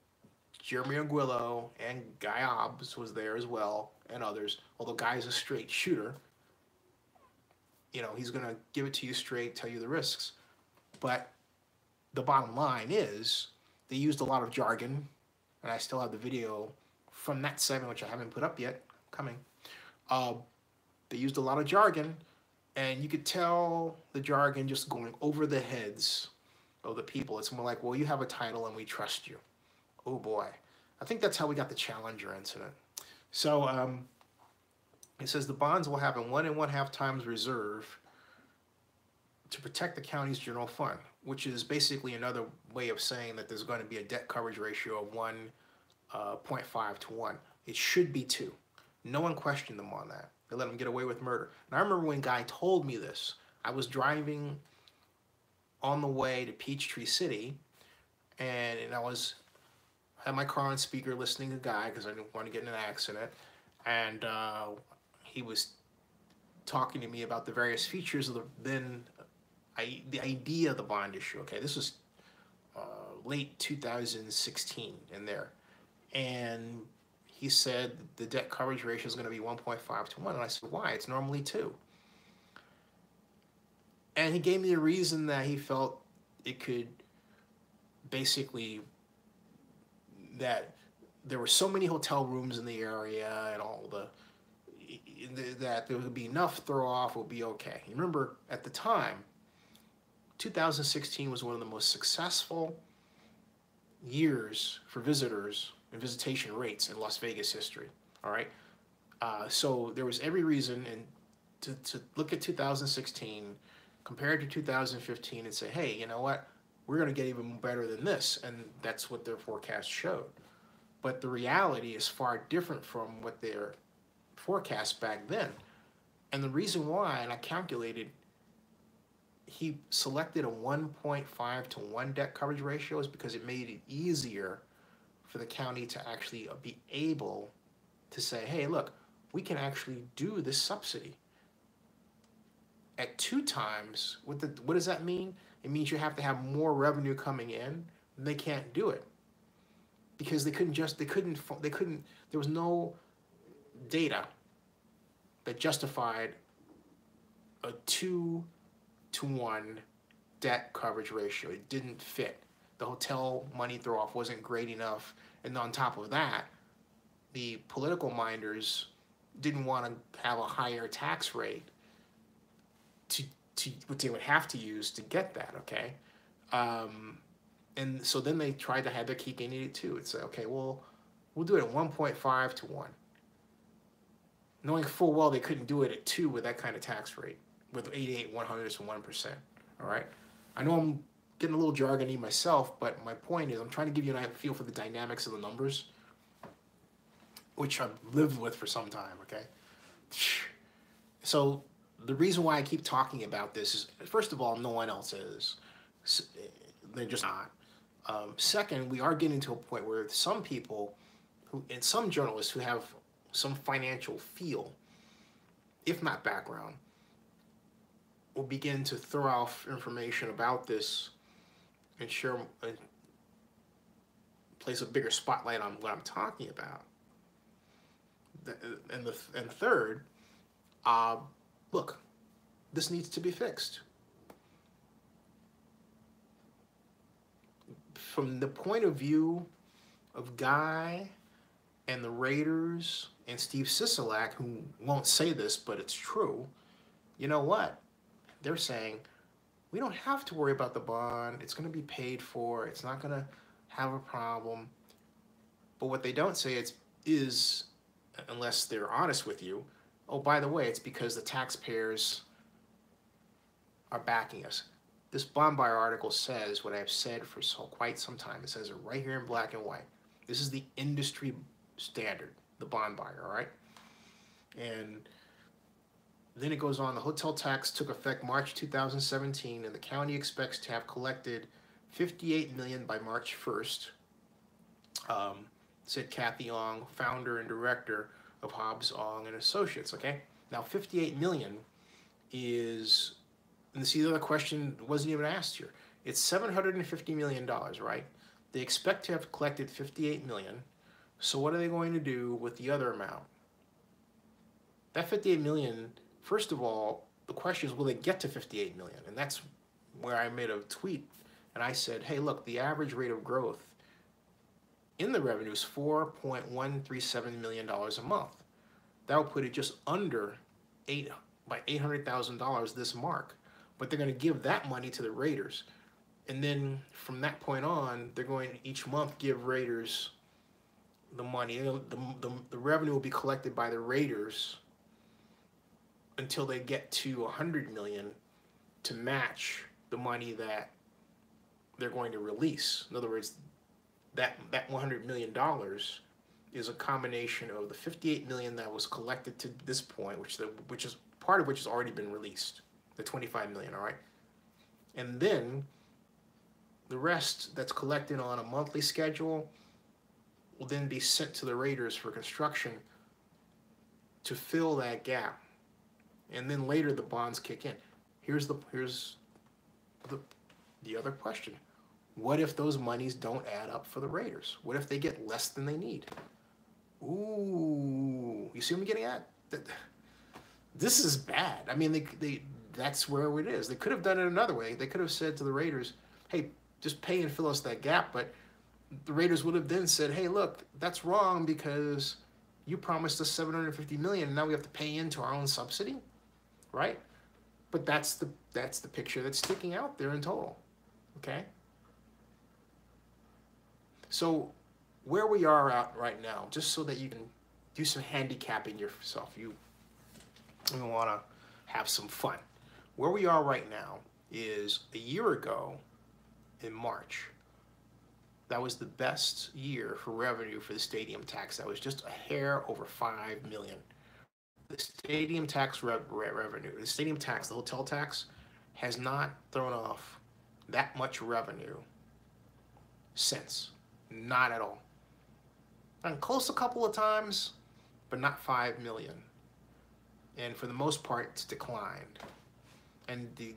Jeremy Aguilo, and Guy Hobbs was there as well, and others, although Guy's a straight shooter. He's going to give it to you straight, tell you the risks. But the bottom line is, they used a lot of jargon, and I still have the video from that segment, which I haven't put up yet, coming. They used a lot of jargon, and you could tell the jargon just going over the heads of the people. It's more like, well, you have a title and we trust you. Oh boy. I think that's how we got the Challenger incident. So it says the bonds will have a 1 1/2 times reserve to protect the county's general fund, which is basically another way of saying that there's going to be a debt coverage ratio of 1.5 to 1. It should be 2. No one questioned them on that. They let them get away with murder. And I remember when Guy told me this, I was driving on the way to Peachtree City, and had my car on speaker listening to the guy because I didn't want to get in an accident, and he was talking to me about the various features of the idea of the bond issue. Okay, this was late 2016 in there, and he said the debt coverage ratio is going to be 1.5 to 1, and I said, why? It's normally 2. And he gave me a reason that he felt it could basically, that there were so many hotel rooms in the area and all that there would be enough throw off, would be okay. Remember, at the time, 2016 was one of the most successful years for visitors and visitation rates in Las Vegas history. All right, so there was every reason to look at 2016 compared to 2015 and say, hey, you know what? We're going to get even better than this, and that's what their forecast showed. But the reality is far different from what their forecast back then. And the reason why, and I calculated, he selected a 1.5 to 1 debt coverage ratio is because it made it easier for the county to actually be able to say, hey, look, we can actually do this subsidy. At 2 times, what does that mean? It means you have to have more revenue coming in. And they can't do it because there was no data that justified a 2 to 1 debt coverage ratio. It didn't fit. The hotel money throw off wasn't great enough. And on top of that, the political minders didn't want to have a higher tax rate to what they would have to use to get that, okay? And so then they tried to have their cake and eat it too. It's like, okay, well, we'll do it at 1.5 to 1. Knowing full well they couldn't do it at 2 with that kind of tax rate, with 88 100ths to 1%, all right? I know I'm getting a little jargony myself, but my point is I'm trying to give you a feel for the dynamics of the numbers, which I've lived with for some time, okay? So the reason why I keep talking about this is, first of all, no one else is. They're just not. Second, we are getting to a point where some people, and some journalists who have some financial feel, if not background, will begin to throw off information about this and place a bigger spotlight on what I'm talking about. And third, look, this needs to be fixed. From the point of view of Guy and the Raiders and Steve Sisolak, who won't say this, but it's true, you know what? They're saying, we don't have to worry about the bond. It's going to be paid for. It's not going to have a problem. But what they don't say is, unless they're honest with you, oh, by the way, it's because the taxpayers are backing us. This bond buyer article says what I've said for quite some time. It says it right here in black and white. This is the industry standard, the bond buyer, all right? And then it goes on, the hotel tax took effect March 2017, and the county expects to have collected $58 million by March 1st, said Kathy Ong, founder and director of Hobbs, Ong and Associates, okay? Now, $58 million is, and see, the other question wasn't even asked here. It's $750 million, right? They expect to have collected $58 million. So what are they going to do with the other amount? That $58 million, first of all, the question is, will they get to $58 million? And that's where I made a tweet, and I said, hey, look, the average rate of growth in the revenue is $4.137 million a month. That will put it just under by $800,000 this mark. But they're going to give that money to the Raiders. And then from that point on, they're going to each month give Raiders the money. The revenue will be collected by the Raiders until they get to $100 million to match the money that they're going to release. In other words, that $100 million is a combination of the $58 million that was collected to this point, which is part of which has already been released, the $25 million, all right? And then the rest that's collected on a monthly schedule will then be sent to the Raiders for construction to fill that gap. And then later the bonds kick in. Here's the other question. What if those monies don't add up for the Raiders? What if they get less than they need? Ooh, you see what I'm getting at? This is bad. I mean, that's where it is. They could have done it another way. They could have said to the Raiders, hey, just pay and fill us that gap. But the Raiders would have then said, hey, look, that's wrong because you promised us $750 million, and now we have to pay into our own subsidy, right? But that's the picture that's sticking out there in total, okay? So where we are at right now, just so that you can do some handicapping yourself, you want to have some fun. Where we are right now is a year ago in March, that was the best year for revenue for the stadium tax. That was just a hair over $5 million. The stadium tax revenue, the stadium tax, the hotel tax, has not thrown off that much revenue since. Not at all. And close a couple of times, but not 5 million. And for the most part, it's declined. And the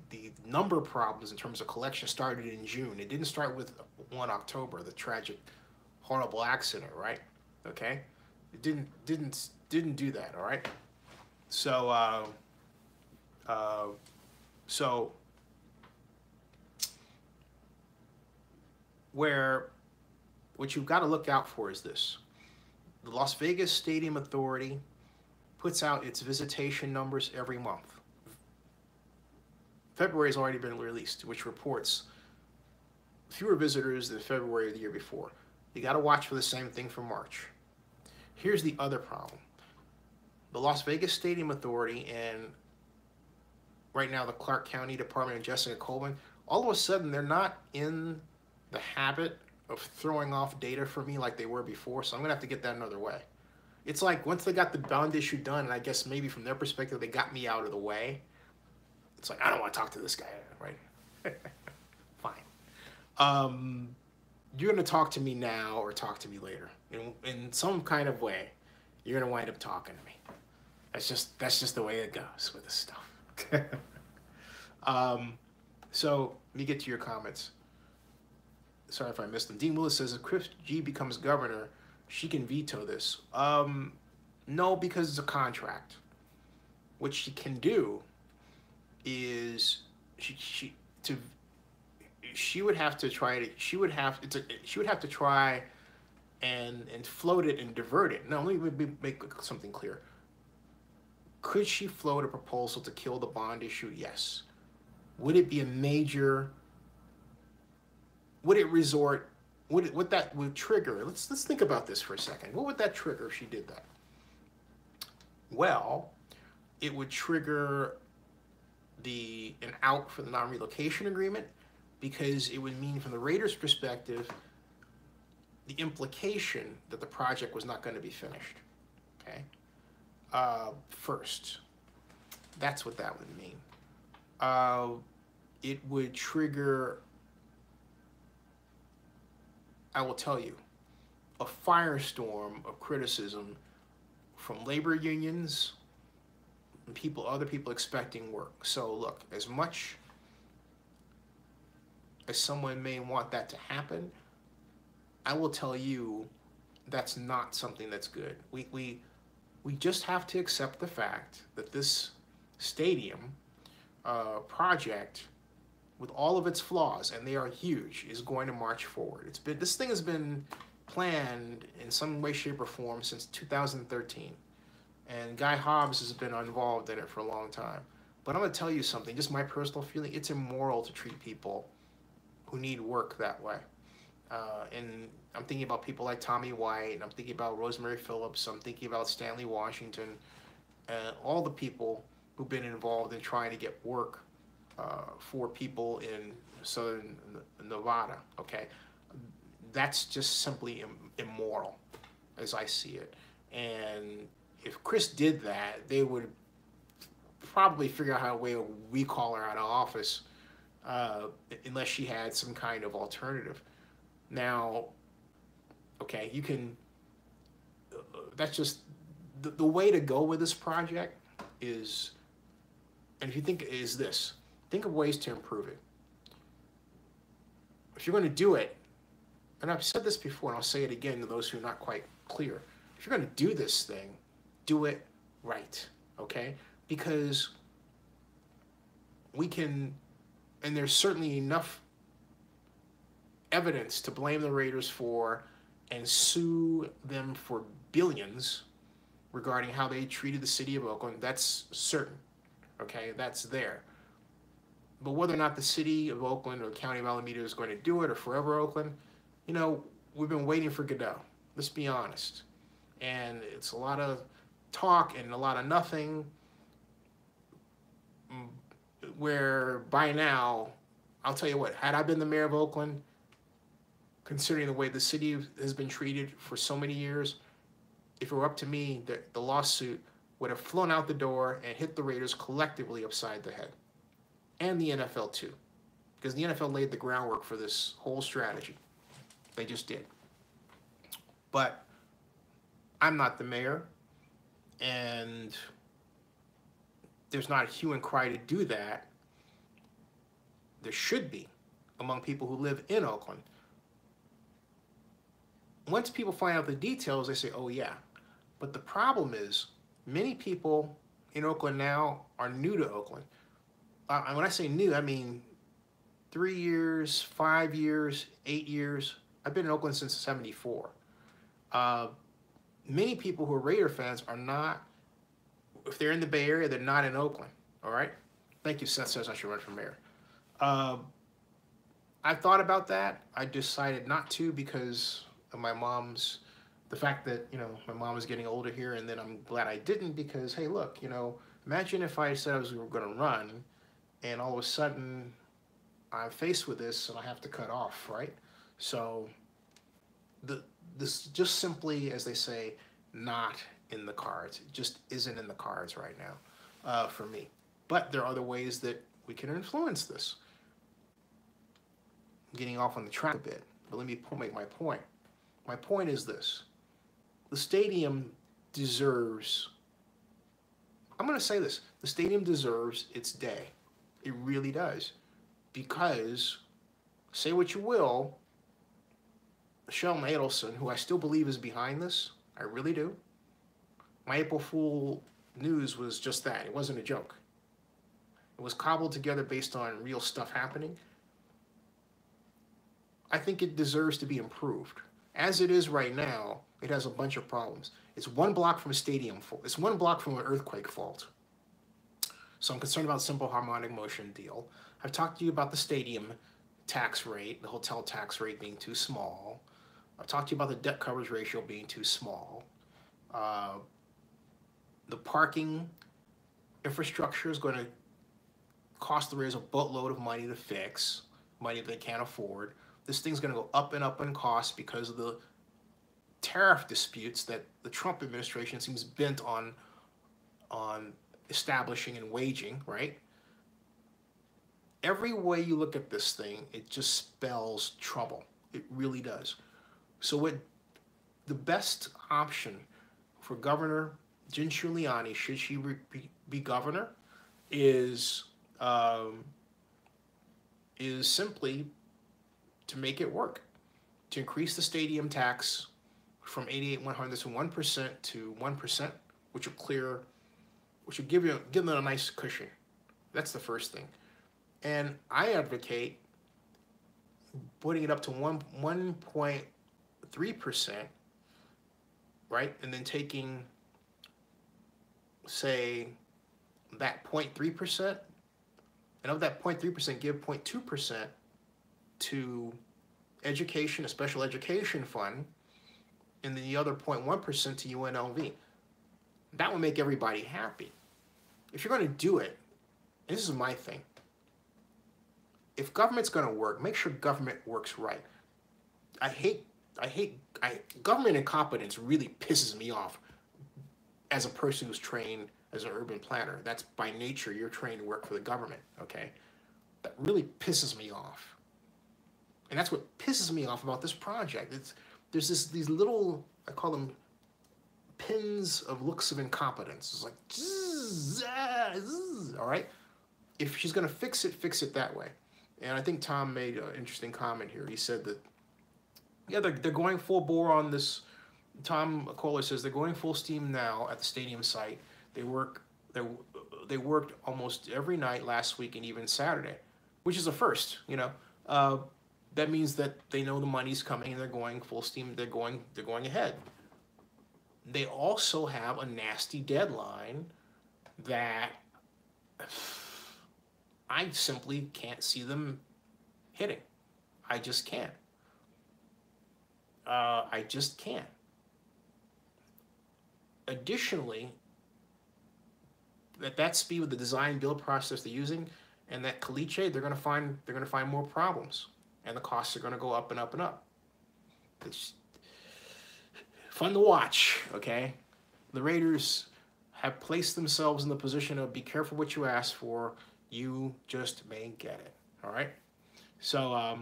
number of problems in terms of collection started in June. It didn't start with 1 October, the tragic, horrible accident, right? Okay? It didn't do that, all right? So, what you've got to look out for is this. The Las Vegas Stadium Authority puts out its visitation numbers every month. February has already been released, which reports fewer visitors than February of the year before. You got to watch for the same thing for March. Here's the other problem. The Las Vegas Stadium Authority and right now the Clark County Department and Jessica Coleman, all of a sudden they're not in the habit of throwing off data for me like they were before, so I'm gonna have to get that another way. It's like once they got the bond issue done, and I guess maybe from their perspective they got me out of the way, it's like, I don't want to talk to this guy, right? Fine. You're gonna talk to me now or talk to me later. In some kind of way, you're gonna wind up talking to me. That's just the way it goes with this stuff. So let me get to your comments. Sorry if I missed them. Dean Willis says if Chris G becomes governor, she can veto this. No, because it's a contract. What she can do is she would have to try to try and float it and divert it. Now let me make something clear. Could she float a proposal to kill the bond issue? Yes. Would it be a major? Would it resort? What that would trigger? Let's think about this for a second. What would that trigger if she did that? Well, it would trigger an out for the non-relocation agreement, because it would mean from the Raiders' perspective the implication that the project was not going to be finished. Okay. First, that's what that would mean. It would trigger, I will tell you, a firestorm of criticism from labor unions and other people expecting work. So look, as much as someone may want that to happen, I will tell you that's not something that's good. We just have to accept the fact that this stadium project, with all of its flaws, and they are huge, is going to march forward. This thing has been planned in some way, shape, or form since 2013, and Guy Hobbs has been involved in it for a long time. But I'm going to tell you something, just my personal feeling, it's immoral to treat people who need work that way. And I'm thinking about people like Tommy White, and I'm thinking about Rosemary Phillips, I'm thinking about Stanley Washington, and all the people who've been involved in trying to get work for people in southern Nevada, okay? That's just simply immoral, as I see it. And if Chris did that, they would probably figure out how to way we call her out of office unless she had some kind of alternative. Now, okay, you can. That's just the way to go with this project is, and if you think is this, think of ways to improve it. If you're going to do it, and I've said this before, and I'll say it again to those who are not quite clear. If you're going to do this thing, do it right, okay? Because we can, and there's certainly enough evidence to blame the Raiders for and sue them for billions regarding how they treated the city of Oakland. That's certain, okay? That's there. But whether or not the city of Oakland or the county of Alameda is going to do it, or Forever Oakland, you know, we've been waiting for Godot. Let's be honest. And it's a lot of talk and a lot of nothing, where by now, I'll tell you what, had I been the mayor of Oakland, considering the way the city has been treated for so many years, if it were up to me, the lawsuit would have flown out the door and hit the Raiders collectively upside the head. And the NFL too. Because the NFL laid the groundwork for this whole strategy. They just did. But I'm not the mayor, and there's not a hue and cry to do that. There should be among people who live in Oakland. Once people find out the details, they say, oh yeah. But the problem is, many people in Oakland now are new to Oakland. When I say new, I mean 3 years, 5 years, 8 years. I've been in Oakland since '74. Many people who are Raider fans are not, if they're in the Bay Area, they're not in Oakland, all right? Thank you, Seth says I should run for mayor. I thought about that. I decided not to because of my mom's, the fact that, you know, my mom is getting older here, and then I'm glad I didn't because, hey, look, you know, imagine if I said I was going to run, and all of a sudden I'm faced with this and I have to cut off, right? So this just simply, as they say, not in the cards. It just isn't in the cards right now for me. But there are other ways that we can influence this. I'm getting off on the track a bit, but let me make my point. My point is this. The stadium deserves, I'm going to say this, the stadium deserves its day. It really does. Because, say what you will, Sheldon Adelson, who I still believe is behind this, I really do. My April Fool news was just that. It wasn't a joke. It was cobbled together based on real stuff happening. I think it deserves to be improved. As it is right now, it has a bunch of problems. It's one block from a stadium fault. It's one block from an earthquake fault. So I'm concerned about simple harmonic motion deal. I've talked to you about the stadium tax rate, the hotel tax rate being too small. I've talked to you about the debt coverage ratio being too small. The parking infrastructure is going to cost the Raiders a boatload of money to fix, money they can't afford. This thing's going to go up and up in cost because of the tariff disputes that the Trump administration seems bent on establishing and waging, right? Every way you look at this thing, it just spells trouble. It really does. So the best option for Governor Jen Giuliani, should she be governor, is simply to make it work, to increase the stadium tax from 88,100 to 1% to 1%, which will give them a nice cushion. That's the first thing. And I advocate putting it up to 1.3%, right? And then taking, say, that 0.3%, and of that 0.3%, give 0.2% to education, a special education fund, and then the other 0.1% to UNLV. That will make everybody happy. If you're going to do it, and this is my thing, if government's going to work, make sure government works right. Government incompetence really pisses me off as a person who's trained as an urban planner. That's by nature, you're trained to work for the government, okay? that really pisses me off. And that's what pisses me off about this project. There's these little, I call them pins of looks of incompetence. It's like, all right? If she's going to fix it that way. And I think Tom made an interesting comment here. He said that, yeah, they're going full bore on this. Tom Kohler says they're going full steam now at the stadium site. They worked almost every night last week and even Saturday, which is a first, you know. That means that they know the money's coming and they're going full steam. They're going ahead. They also have a nasty deadline that I simply can't see them hitting. I just can't. I just can't. Additionally, at that speed with the design build process they're using and that caliche, they're gonna find more problems, and the costs are gonna go up and up and up. It's fun to watch, okay? The Raiders have placed themselves in the position of be careful what you ask for, you just may get it, all right? So,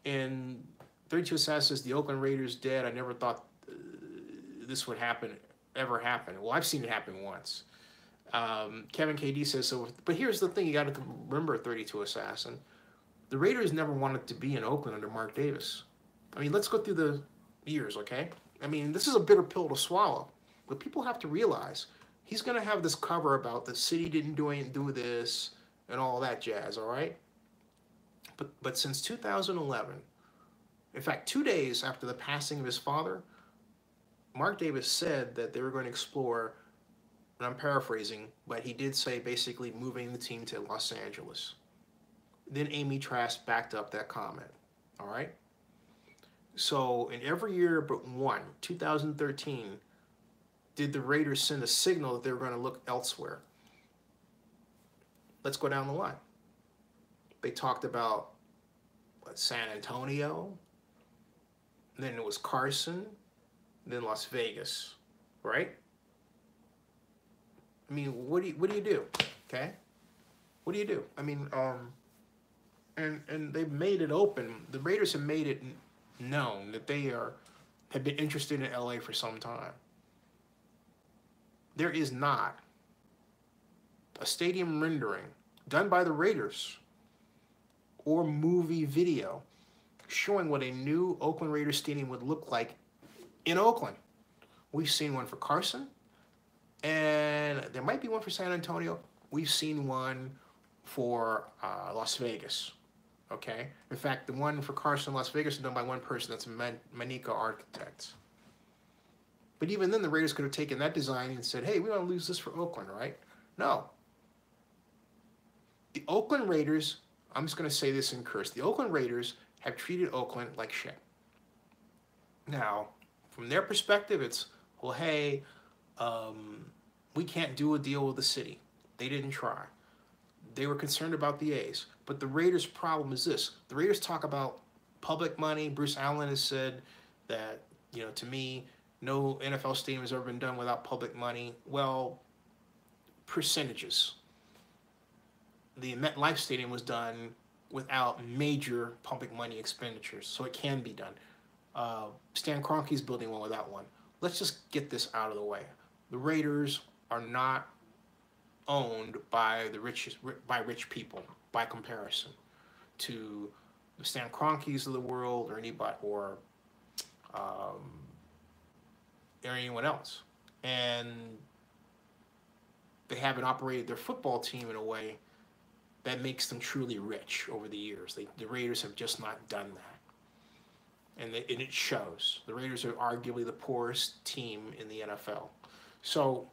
in 32 Assassins, the Oakland Raiders dead. I never thought this would ever happen. Well, I've seen it happen once. Kevin KD says so, but here's the thing you got to remember, 32 Assassin. The Raiders never wanted to be in Oakland under Mark Davis. I mean, let's go through the years, okay? I mean, this is a bitter pill to swallow, but people have to realize he's going to have this cover about the city didn't do this and all that jazz, all right? But since 2011, in fact, 2 days after the passing of his father, Mark Davis said that they were going to explore, and I'm paraphrasing, but he did say basically moving the team to Los Angeles. Then Amy Trask backed up that comment, all right? So in every year but one, 2013, did the Raiders send a signal that they were going to look elsewhere? Let's go down the line. They talked about San Antonio, then it was Carson, then Las Vegas, right? I mean, what do you do? Okay, what do you do? I mean, and they've made it open. The Raiders have made it known that they have been interested in LA for some time. There is not a stadium rendering done by the Raiders or movie video showing what a new Oakland Raiders stadium would look like in Oakland. We've seen one for Carson, and there might be one for San Antonio. We've seen one for Las Vegas, okay? In fact, the one for Carson, Las Vegas is done by one person. That's Manica Architects. But even then, the Raiders could have taken that design and said, hey, we want to use this for Oakland, right? No. The Oakland Raiders, I'm just going to say this in curse, the Oakland Raiders have treated Oakland like shit. Now, from their perspective, it's, well, hey, we can't do a deal with the city. They didn't try. They were concerned about the A's. But the Raiders' problem is this. The Raiders talk about public money. Bruce Allen has said that, you know, to me, no NFL stadium has ever been done without public money. Well, percentages. The MetLife Stadium was done without major public money expenditures, so it can be done. Stan Kroenke's building one without one. Let's just get this out of the way. The Raiders are not owned by rich people by comparison to the Stan Kroenke's of the world or anybody or anyone else. And they haven't operated their football team in a way that makes them truly rich over the years. The Raiders have just not done that. And it shows. The Raiders are arguably the poorest team in the NFL. So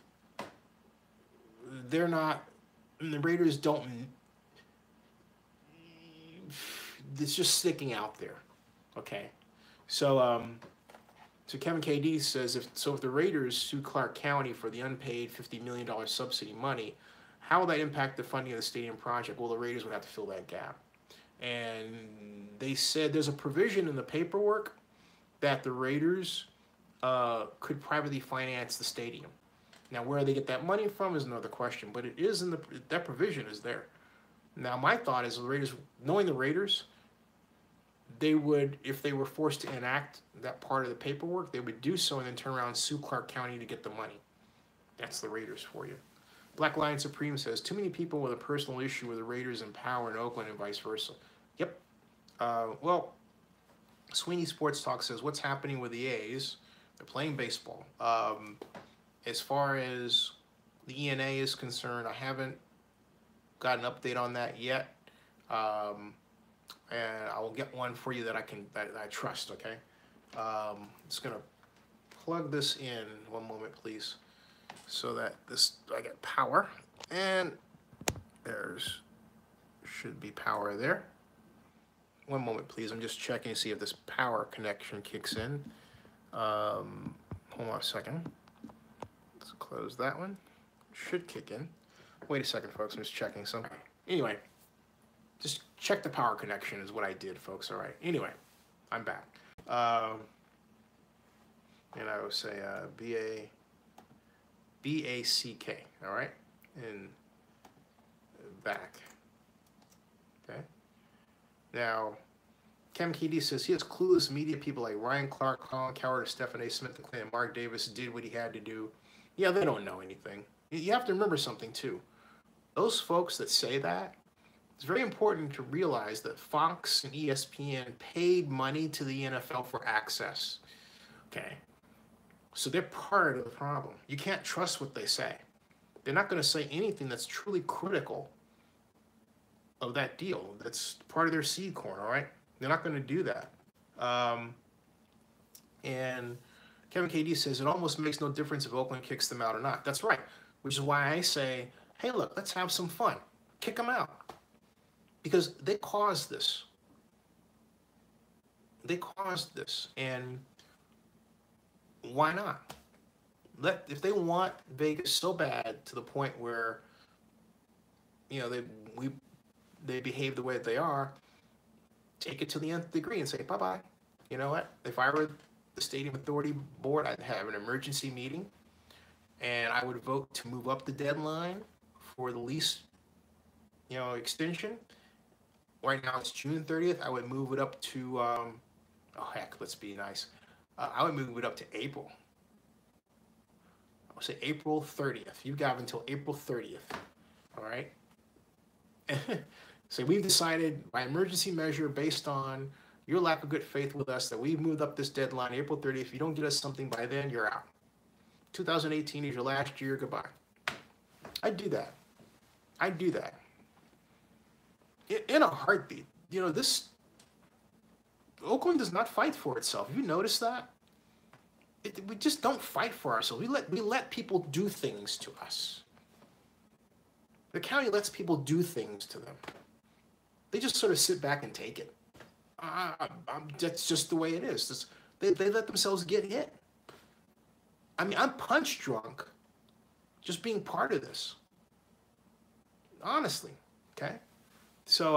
they're not, the Raiders don't, it's just sticking out there, okay? So Kevin KD says, if the Raiders sue Clark County for the unpaid $50 million subsidy money, how will that impact the funding of the stadium project? Well, the Raiders would have to fill that gap. And they said there's a provision in the paperwork that the Raiders could privately finance the stadium. Now, where they get that money from is another question, but it is in that provision is there. Now, my thought is the Raiders, knowing the Raiders, they would, if they were forced to enact that part of the paperwork, they would do so and then turn around and sue Clark County to get the money. That's the Raiders for you. Black Lion Supreme says, too many people with a personal issue with the Raiders in power in Oakland and vice versa. Yep. Well, Sweeney Sports Talk says, what's happening with the A's? They're playing baseball. As far as the ENA is concerned, I haven't got an update on that yet. And I will get one for you that I trust, okay? Just gonna plug this in, one moment please, so that I get power, and there's, should be power there. One moment please, I'm just checking to see if this power connection kicks in. Hold on a second. Let's close that one. Should kick in. Wait a second, folks, I'm just checking something. Anyway, just check the power connection is what I did, folks, all right? Anyway, I'm back. And I would say B-A-C-K, all right? And back, okay? Now, Kevin KD says he has clueless media people like Ryan Clark, Colin Coward, Stephen A. Smith, and Mark Davis did what he had to do. Yeah, they don't know anything. You have to remember something, too. Those folks that say that, it's very important to realize that Fox and ESPN paid money to the NFL for access, okay? So they're part of the problem. You can't trust what they say. They're not going to say anything that's truly critical of that deal. That's part of their seed corn, all right? They're not going to do that. And Kevin KD says, it almost makes no difference if Oakland kicks them out or not. That's right, which is why I say, hey, look, let's have some fun. Kick them out. Because they caused this. They caused this. And why not? If they want Vegas so bad to the point where, you know, they behave the way that they are, take it to the nth degree and say, bye-bye. You know what? If I were the Stadium Authority Board, I'd have an emergency meeting, and I would vote to move up the deadline for the lease, you know, extension. Right now it's June 30th. I would move it up to, oh heck, let's be nice. I would move it up to April. I would say April 30th. You got until April 30th, all right? So we've decided by emergency measure based on your lack of good faith with us that we've moved up this deadline, April 30th. If you don't get us something by then, you're out. 2018 is your last year, goodbye. I'd do that. I'd do that. In a heartbeat. You know, Oakland does not fight for itself. Have you noticed that? We just don't fight for ourselves. We let people do things to us. The county lets people do things to them. They just sort of sit back and take it. That's just the way it is. They let themselves get hit. I mean, I'm punch drunk just being part of this. Honestly, okay? So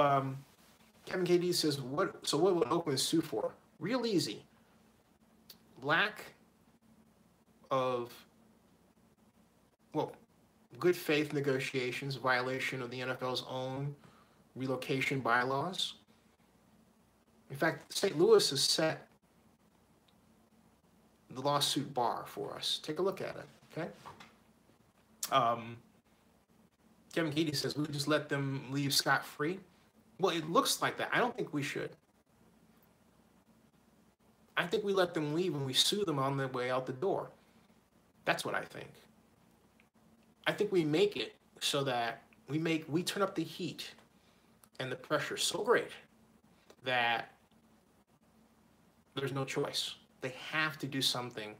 Kevin KD says, what would Oakland sue for? Real easy. Lack of, well, good faith negotiations, violation of the NFL's own relocation bylaws. In fact, St. Louis has set the lawsuit bar for us. Take a look at it, okay? Kevin KD says, we just let them leave scot-free. Well, it looks like that. I don't think we should. I think we let them leave and we sue them on their way out the door. That's what I think. I think we make it so that we turn up the heat and the pressure so great that there's no choice. They have to do something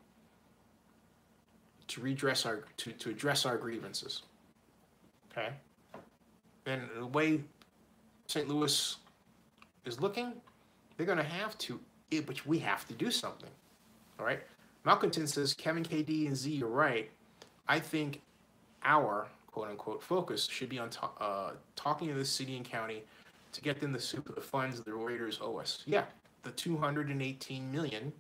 to address our grievances. Okay? And the way St. Louis is looking, they're going to have to, but we have to do something. All right? Malcontent says, Kevin KD and Z, you're right. I think our quote-unquote focus should be on talking to the city and county to get them the soup of the funds the Raiders owe us. Yeah, the $218 million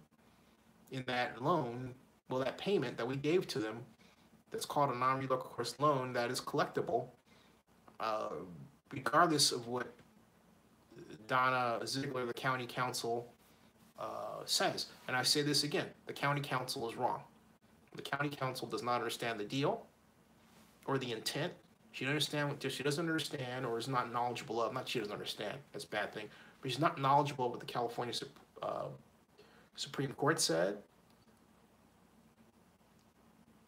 in that loan, well, that payment that we gave to them, that's called a non-recourse loan that is collectible. regardless of what Donna Ziegler, the county council, says. And I say this again, the county council is wrong. The county council does not understand the deal or the intent. She doesn't understand or is not knowledgeable of, not she doesn't understand, that's a bad thing, but she's not knowledgeable of what the California Supreme Court said.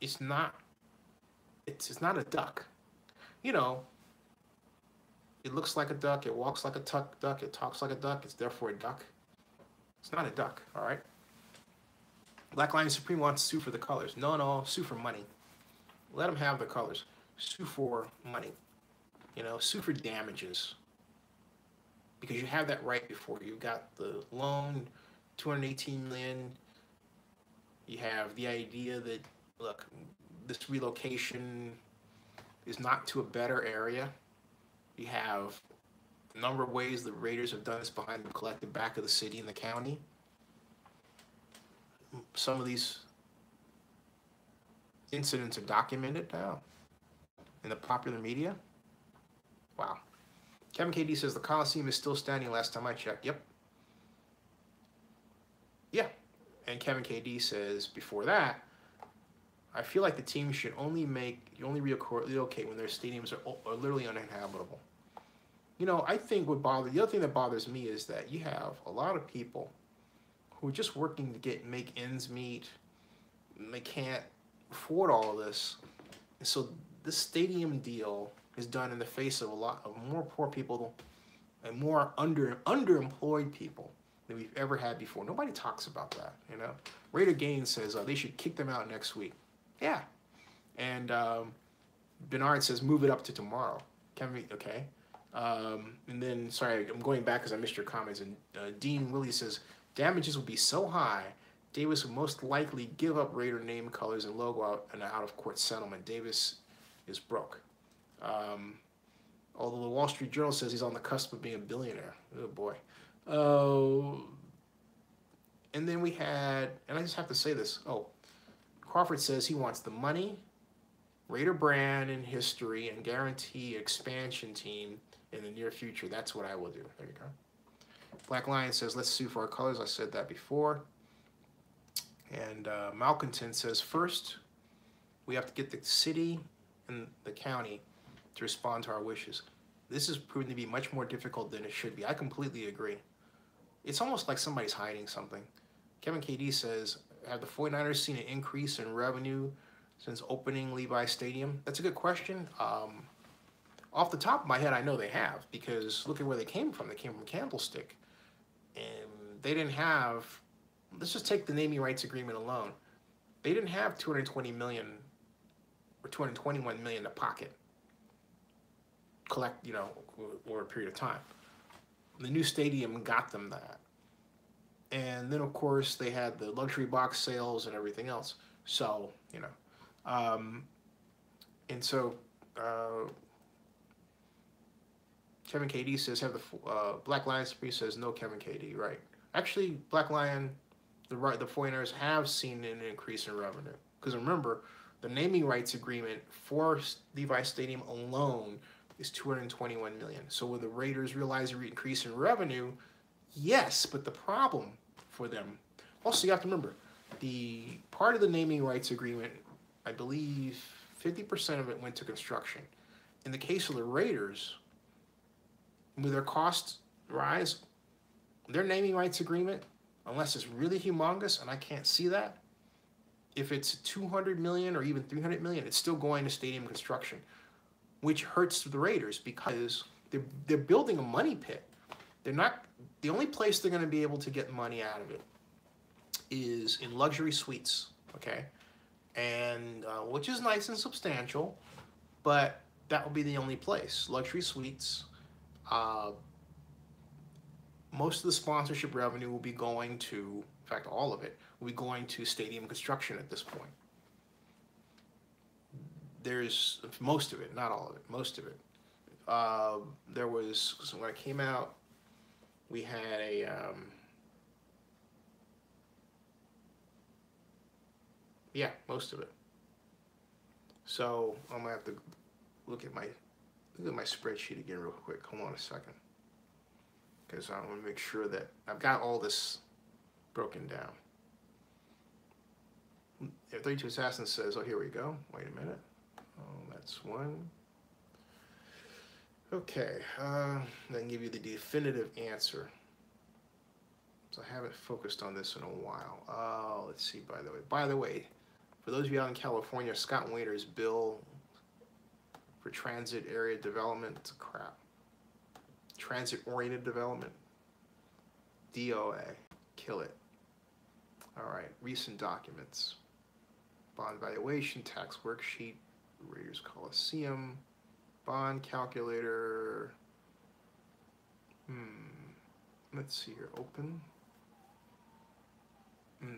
It's not a duck. You know, it looks like a duck, it walks like a duck, it talks like a duck, it's therefore a duck. It's not a duck, all right? Black Lion Supreme wants to sue for the colors. No, sue for money. Let them have the colors. Sue for money. You know, sue for damages. Because you have that right before you got the loan, $218 million. You have the idea that, look, this relocation is not to a better area. You have a number of ways the Raiders have done this behind the collective back of the city and the county. Some of these incidents are documented now in the popular media. Wow. Kevin KD says the Coliseum is still standing last time I checked. Yep. Yeah. And Kevin KD says before that, I feel like the team should only relocate when their stadiums are literally uninhabitable. You know, I think the other thing that bothers me is that you have a lot of people who are just working to make ends meet, and they can't afford all of this. And so this stadium deal is done in the face of a lot of more poor people and more underemployed people than we've ever had before. Nobody talks about that, you know. Raider Gaines says they should kick them out next week. Yeah. And Bernard says move it up to tomorrow. Okay. And then, sorry, I'm going back because I missed your comments. And Dean Willie says damages will be so high, Davis will most likely give up Raider name, colors, and logo out in an out-of-court settlement. Davis is broke. Although the Wall Street Journal says he's on the cusp of being a billionaire. Oh, boy. And then we had, and I just have to say this. Oh, Crawford says he wants the money, Raider brand and history, and guarantee expansion team in the near future. That's what I will do. There you go. Black Lion says, let's sue for our colors. I said that before. And Malcontent says, first, we have to get the city and the county to respond to our wishes. This is proven to be much more difficult than it should be. I completely agree. It's almost like somebody's hiding something. Kevin KD says, have the 49ers seen an increase in revenue since opening Levi Stadium? That's a good question. Off the top of my head, I know they have, because look at where they came from. They came from Candlestick. And they didn't have, let's just take the naming rights agreement alone. They didn't have $220 million or $221 million to pocket, collect, you know, over a period of time. The new stadium got them that. And then, of course, they had the luxury box sales and everything else. So, you know. And so, Kevin KD says, have the Black Lion Supreme says, no, Kevin KD, right. Actually, Black Lion, the 49ers have seen an increase in revenue. Because remember, the naming rights agreement for Levi Stadium alone is $221 million. So will the Raiders realize an increase in revenue? Yes, but the problem for them, also you have to remember, the part of the naming rights agreement, I believe 50% of it went to construction. In the case of the Raiders, with their costs rise, their naming rights agreement, unless it's really humongous, and I can't see that, if it's $200 million or even $300 million, it's still going to stadium construction, which hurts the Raiders because they're building a money pit. They're not, the only place they're going to be able to get money out of it is in luxury suites, okay? And which is nice and substantial, but that will be the only place. Luxury suites. Most of the sponsorship revenue will be going to, in fact, all of it, will be going to stadium construction at this point. There's most of it, not all of it, most of it. There was, so when it came out, we had a, yeah, most of it. So I'm gonna have to look at my look at my spreadsheet again real quick. Hold on a second. Because I want to make sure that I've got all this broken down. 32 Assassin says, oh, here we go. Wait a minute. Oh, that's one. Okay, then give you the definitive answer. So I haven't focused on this in a while. Let's see, by the way, for those of you out in California, Scott Wainer's bill for transit area development, it's crap. Transit-oriented development, DOA, kill it. All right, recent documents. Bond valuation, tax worksheet, Raiders Coliseum, bond calculator. Let's see here, open.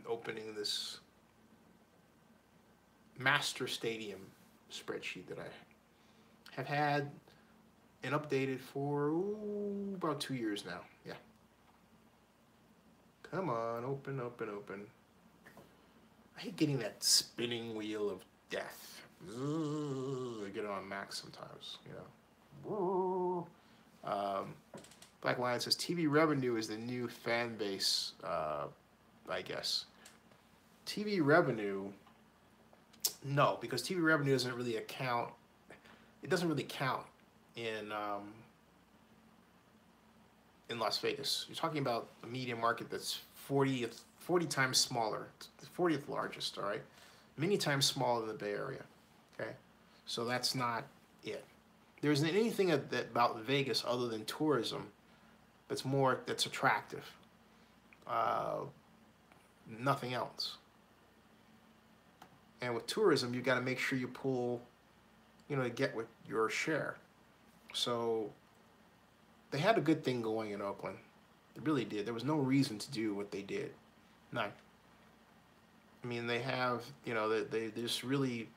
Opening this master stadium spreadsheet that I have had and updated for about 2 years now. Yeah. Come on, open, open, open. I hate getting that spinning wheel of death. I get it on Mac sometimes, you know. Black Lion says TV revenue is the new fan base, I guess. TV revenue, no, because TV revenue doesn't really account. It doesn't really count in Las Vegas. You're talking about a media market that's 40 times smaller, the 40th largest, all right? Many times smaller than the Bay Area, okay? So that's not it. There isn't anything about Vegas other than tourism that's attractive. Nothing else. And with tourism, you got to make sure you pull, to get with your share. So they had a good thing going in Oakland. They really did. There was no reason to do what they did. None. I mean, they have, they just really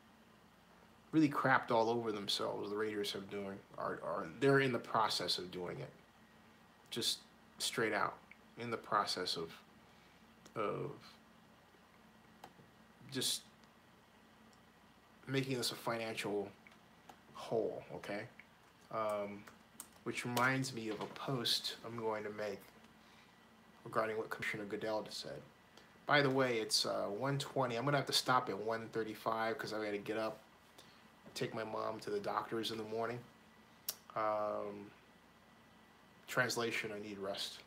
crapped all over themselves. The Raiders have doing, they're in the process of doing it. Just straight out, in the process of just making this a financial hole, okay? Which reminds me of a post I'm going to make regarding what Commissioner Goodell said. By the way, it's 1:20. I'm going to have to stop at 1:35 because I got to get up, take my mom to the doctor's in the morning. Translation, I need rest.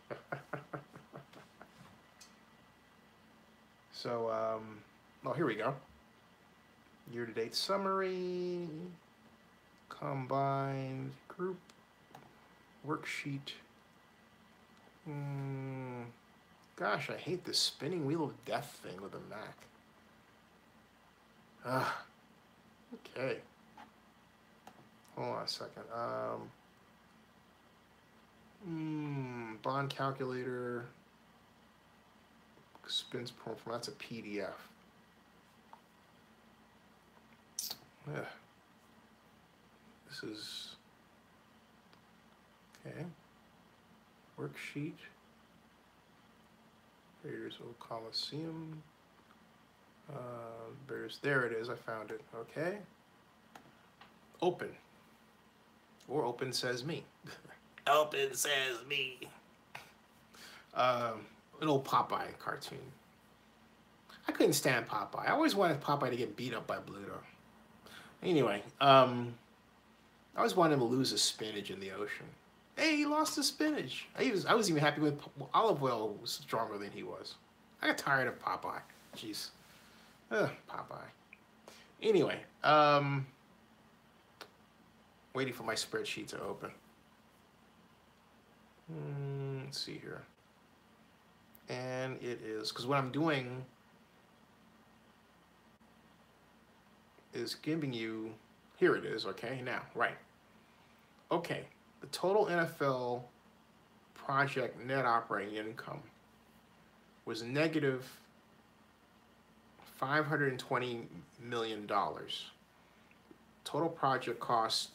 So, here we go. Year-to-date summary, combined group, worksheet. Gosh, I hate this spinning wheel of death thing with a Mac. Okay. Hold on a second. Bond calculator, expense performance, that's a PDF. Yeah. This is, okay. Worksheet. Raiders Old Coliseum. There it is, I found it. Okay. Open. Or open says me. Open says me. An old Popeye cartoon. I couldn't stand Popeye. I always wanted Popeye to get beat up by Bluto. Anyway, I always wanted him to lose his spinach in the ocean. Hey, he lost his spinach. I was even happy when olive oil was stronger than he was. I got tired of Popeye. Jeez. Popeye. Anyway, waiting for my spreadsheet to open. Let's see here. And it is, because what I'm doing is giving you, here it is, okay, now, right. Okay, the total NFL project net operating income was negative $520 million. Total project cost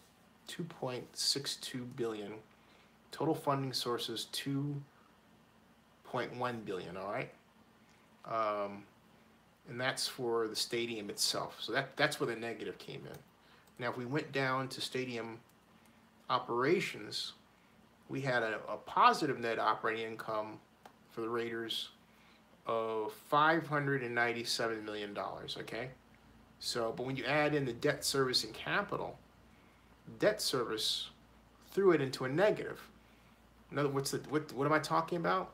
$2.62 billion. Total funding sources $2.1 billion, all right? And that's for the stadium itself. So that's where the negative came in. Now, if we went down to stadium operations, we had a positive net operating income for the Raiders of $597 million, okay? So, but when you add in the debt service and capital, debt service threw it into a negative. In other words, what am I talking about?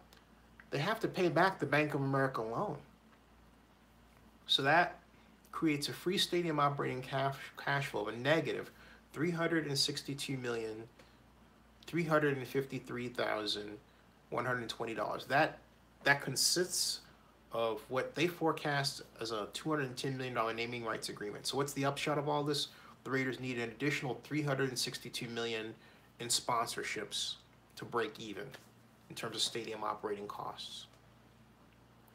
They have to pay back the Bank of America loan. So that creates a free stadium operating cash flow of a negative $362,353,120. That consists of what they forecast as a $210 million naming rights agreement. So what's the upshot of all this? The Raiders need an additional $362 million in sponsorships to break even in terms of stadium operating costs.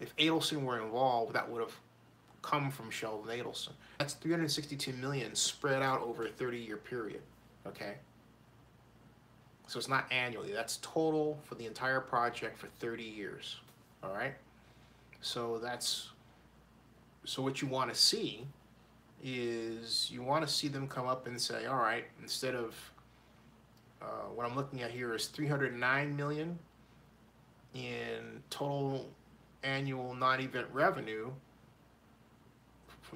If Adelson were involved, that would have come from Sheldon Adelson. That's $362 million spread out over a 30-year period, okay? So it's not annually. That's total for the entire project for 30 years, all right? So what you want to see is you want to see them come up and say, all right, instead of what I'm looking at here is $309 million in total annual non-event revenue,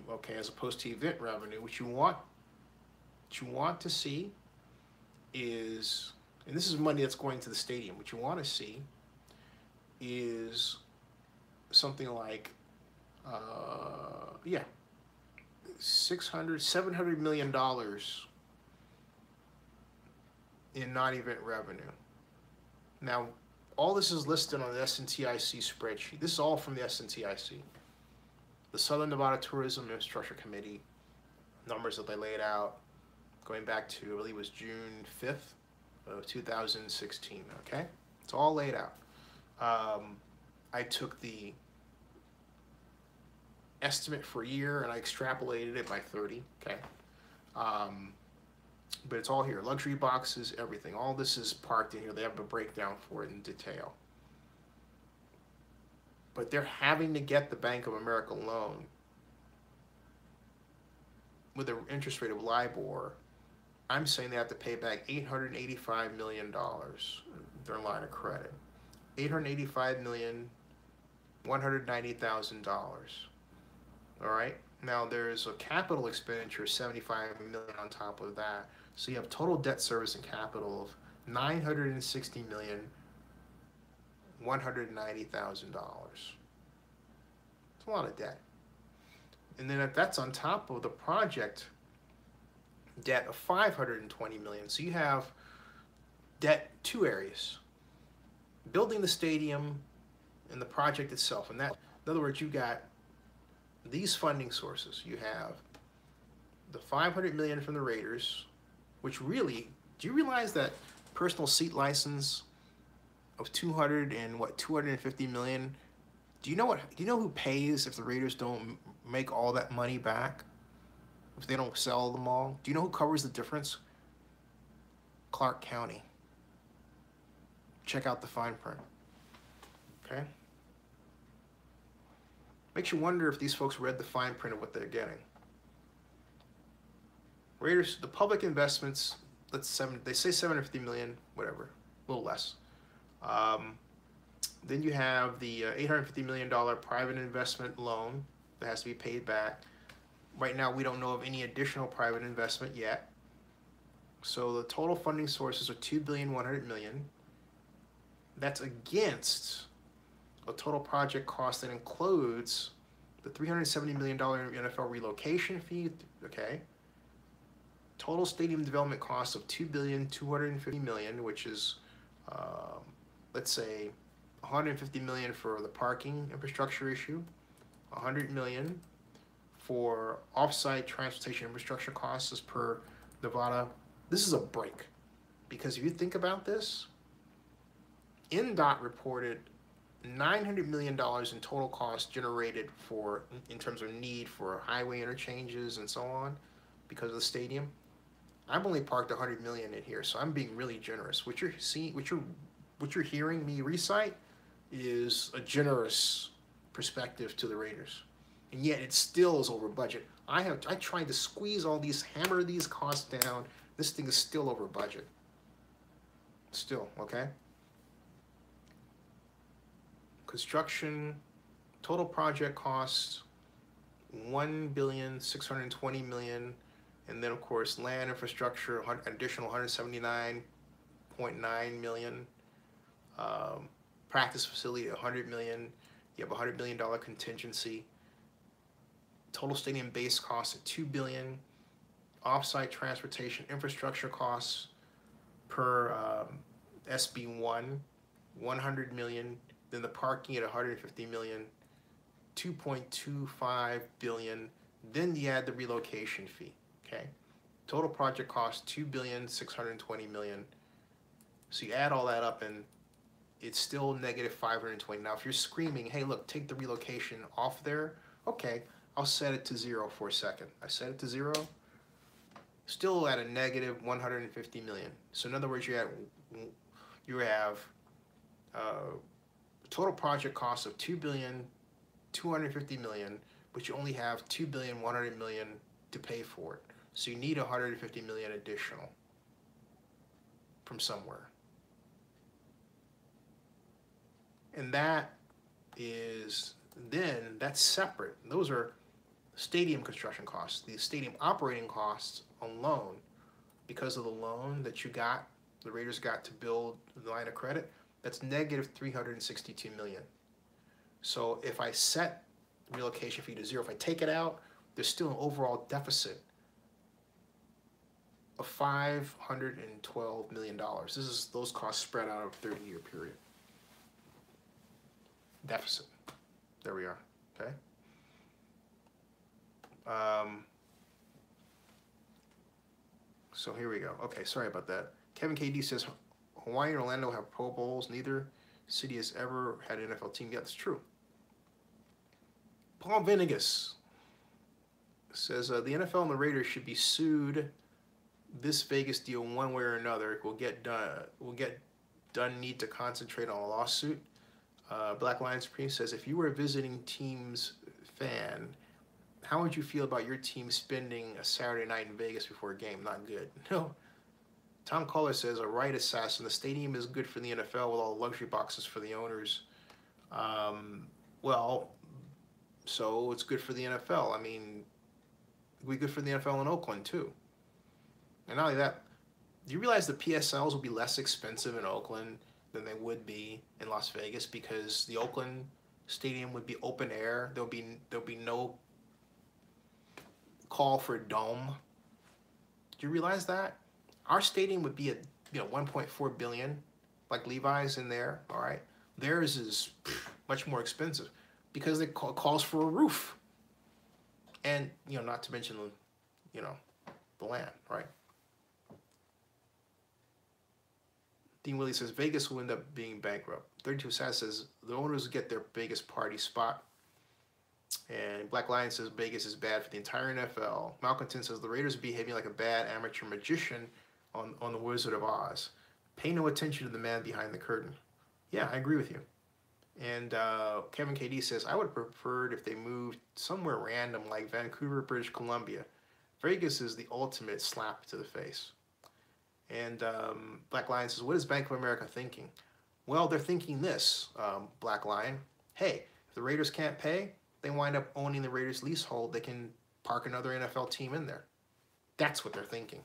okay, as opposed to event revenue. What you want to see is, and this is money that's going to the stadium, what you want to see is something like, $700 million in non-event revenue. Now, all this is listed on the SNTIC spreadsheet. This is all from the SNTIC. The Southern Nevada Tourism Infrastructure Committee numbers that they laid out going back to, I believe it was June 5th of 2016, okay? It's all laid out. I took the estimate for a year and I extrapolated it by 30, okay? But it's all here, luxury boxes, everything. All this is parked in here. They have a breakdown for it in detail. But they're having to get the Bank of America loan with an interest rate of LIBOR. I'm saying they have to pay back $885 million, their line of credit. $885,190,000. All right. Now there's a capital expenditure of $75 million on top of that. So you have total debt service and capital of $960,190,000. It's a lot of debt. And then that's on top of the project debt of $520 million. So you have debt two areas: building the stadium and the project itself. And that, in other words, you got these funding sources. You have the $500 million from the Raiders, which really, do you realize that personal seat license of $250 million? Do you know who pays if the Raiders don't make all that money back? If they don't sell them all? Do you know who covers the difference? Clark County. Check out the fine print. Okay? Makes you wonder if these folks read the fine print of what they're getting. Raiders, the public investments, they say $750 million, whatever, a little less. Then you have the $850 million private investment loan that has to be paid back. Right now, we don't know of any additional private investment yet. So the total funding sources are $2,100,000,000. That's against a total project cost that includes the $370 million NFL relocation fee, okay? Total stadium development cost of $2,250,000,000, which is, let's say, $150 million for the parking infrastructure issue, $100 million for off-site transportation infrastructure costs as per Nevada. This is a break, because if you think about this, NDOT reported $900 million in total costs generated in terms of need for highway interchanges and so on because of the stadium. I've only parked $100 million in here, so I'm being really generous. What you're hearing me recite is a generous perspective to the Raiders, and yet it still is over budget. I tried to squeeze all these, hammer these costs down. This thing is still over budget. Still, okay? Construction, total project costs, 1,620,000,000, and then of course land infrastructure, additional 179.9 million. Practice facility, 100 million. You have a $100 million contingency. Total stadium base costs at 2 billion. Offsite transportation infrastructure costs per SB1, 100 million. Then the parking at 150 million, 2.25 billion. Then you add the relocation fee. Okay, total project cost 2,620,000,000. So you add all that up and it's still negative 520. Now, if you're screaming, hey, look, take the relocation off there, okay, I'll set it to 0 for a second. I set it to 0, still at a negative 150 million. So in other words, you have total project cost of 2,250,000,000, but you only have 2,100,000,000 to pay for it. So you need 150 million additional from somewhere. And that is, then that's separate. Those are stadium construction costs. The stadium operating costs alone, because of the loan that you got, the Raiders got to build the line of credit, that's negative 362 million. So if I set relocation fee to 0, if I take it out, there's still an overall deficit of $512 million. This is those costs spread out over a 30-year period. Deficit. There we are. Okay. So here we go. Okay, sorry about that. Kevin KD says Hawaii and Orlando have Pro Bowls. Neither city has ever had an NFL team. Yeah, that's true. Paul Venegas says the NFL and the Raiders should be sued. This Vegas deal, one way or another, will get done. Need to concentrate on a lawsuit. Black Lions Supreme says, if you were a visiting team's fan, how would you feel about your team spending a Saturday night in Vegas before a game? Not good. No. Tom Collar says, a right assassin. The stadium is good for the NFL with all the luxury boxes for the owners. Well, so it's good for the NFL. I mean, it'd be good for the NFL in Oakland, too. And not only that, do you realize the PSLs will be less expensive in Oakland than they would be in Las Vegas because the Oakland stadium would be open air. There'll be no call for a dome. Do you realize that? Our stadium would be at 1.4 billion, like Levi's in there. All right, theirs is much more expensive because it calls for a roof, and not to mention the land, right? Dean Willie says Vegas will end up being bankrupt. 32 Sass says the owners get their biggest party spot. And Black Lion says Vegas is bad for the entire NFL. Malcontent says the Raiders are behaving like a bad amateur magician on the Wizard of Oz. Pay no attention to the man behind the curtain. Yeah, I agree with you. And Kevin KD says I would have preferred if they moved somewhere random like Vancouver, British Columbia. Vegas is the ultimate slap to the face. And Black Lion says, what is Bank of America thinking? Well, they're thinking this, Black Lion. Hey, if the Raiders can't pay, they wind up owning the Raiders leasehold. They can park another NFL team in there. That's what they're thinking.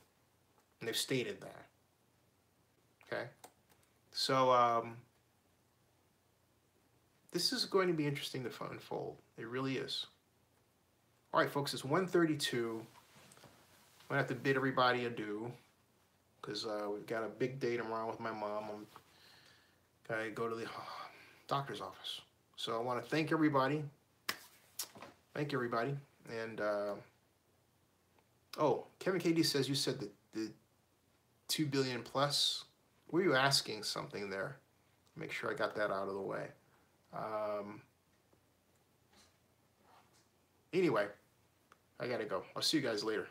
And they've stated that. Okay? So, this is going to be interesting to unfold. It really is. All right, folks, it's 1:32. I'm going to have to bid everybody adieu. Because we've got a big day tomorrow with my mom. I'm going to go to the doctor's office. So I want to thank everybody. Thank everybody. And, Kevin KD says you said the 2 billion plus. Were you asking something there? Make sure I got that out of the way. Anyway, I got to go. I'll see you guys later.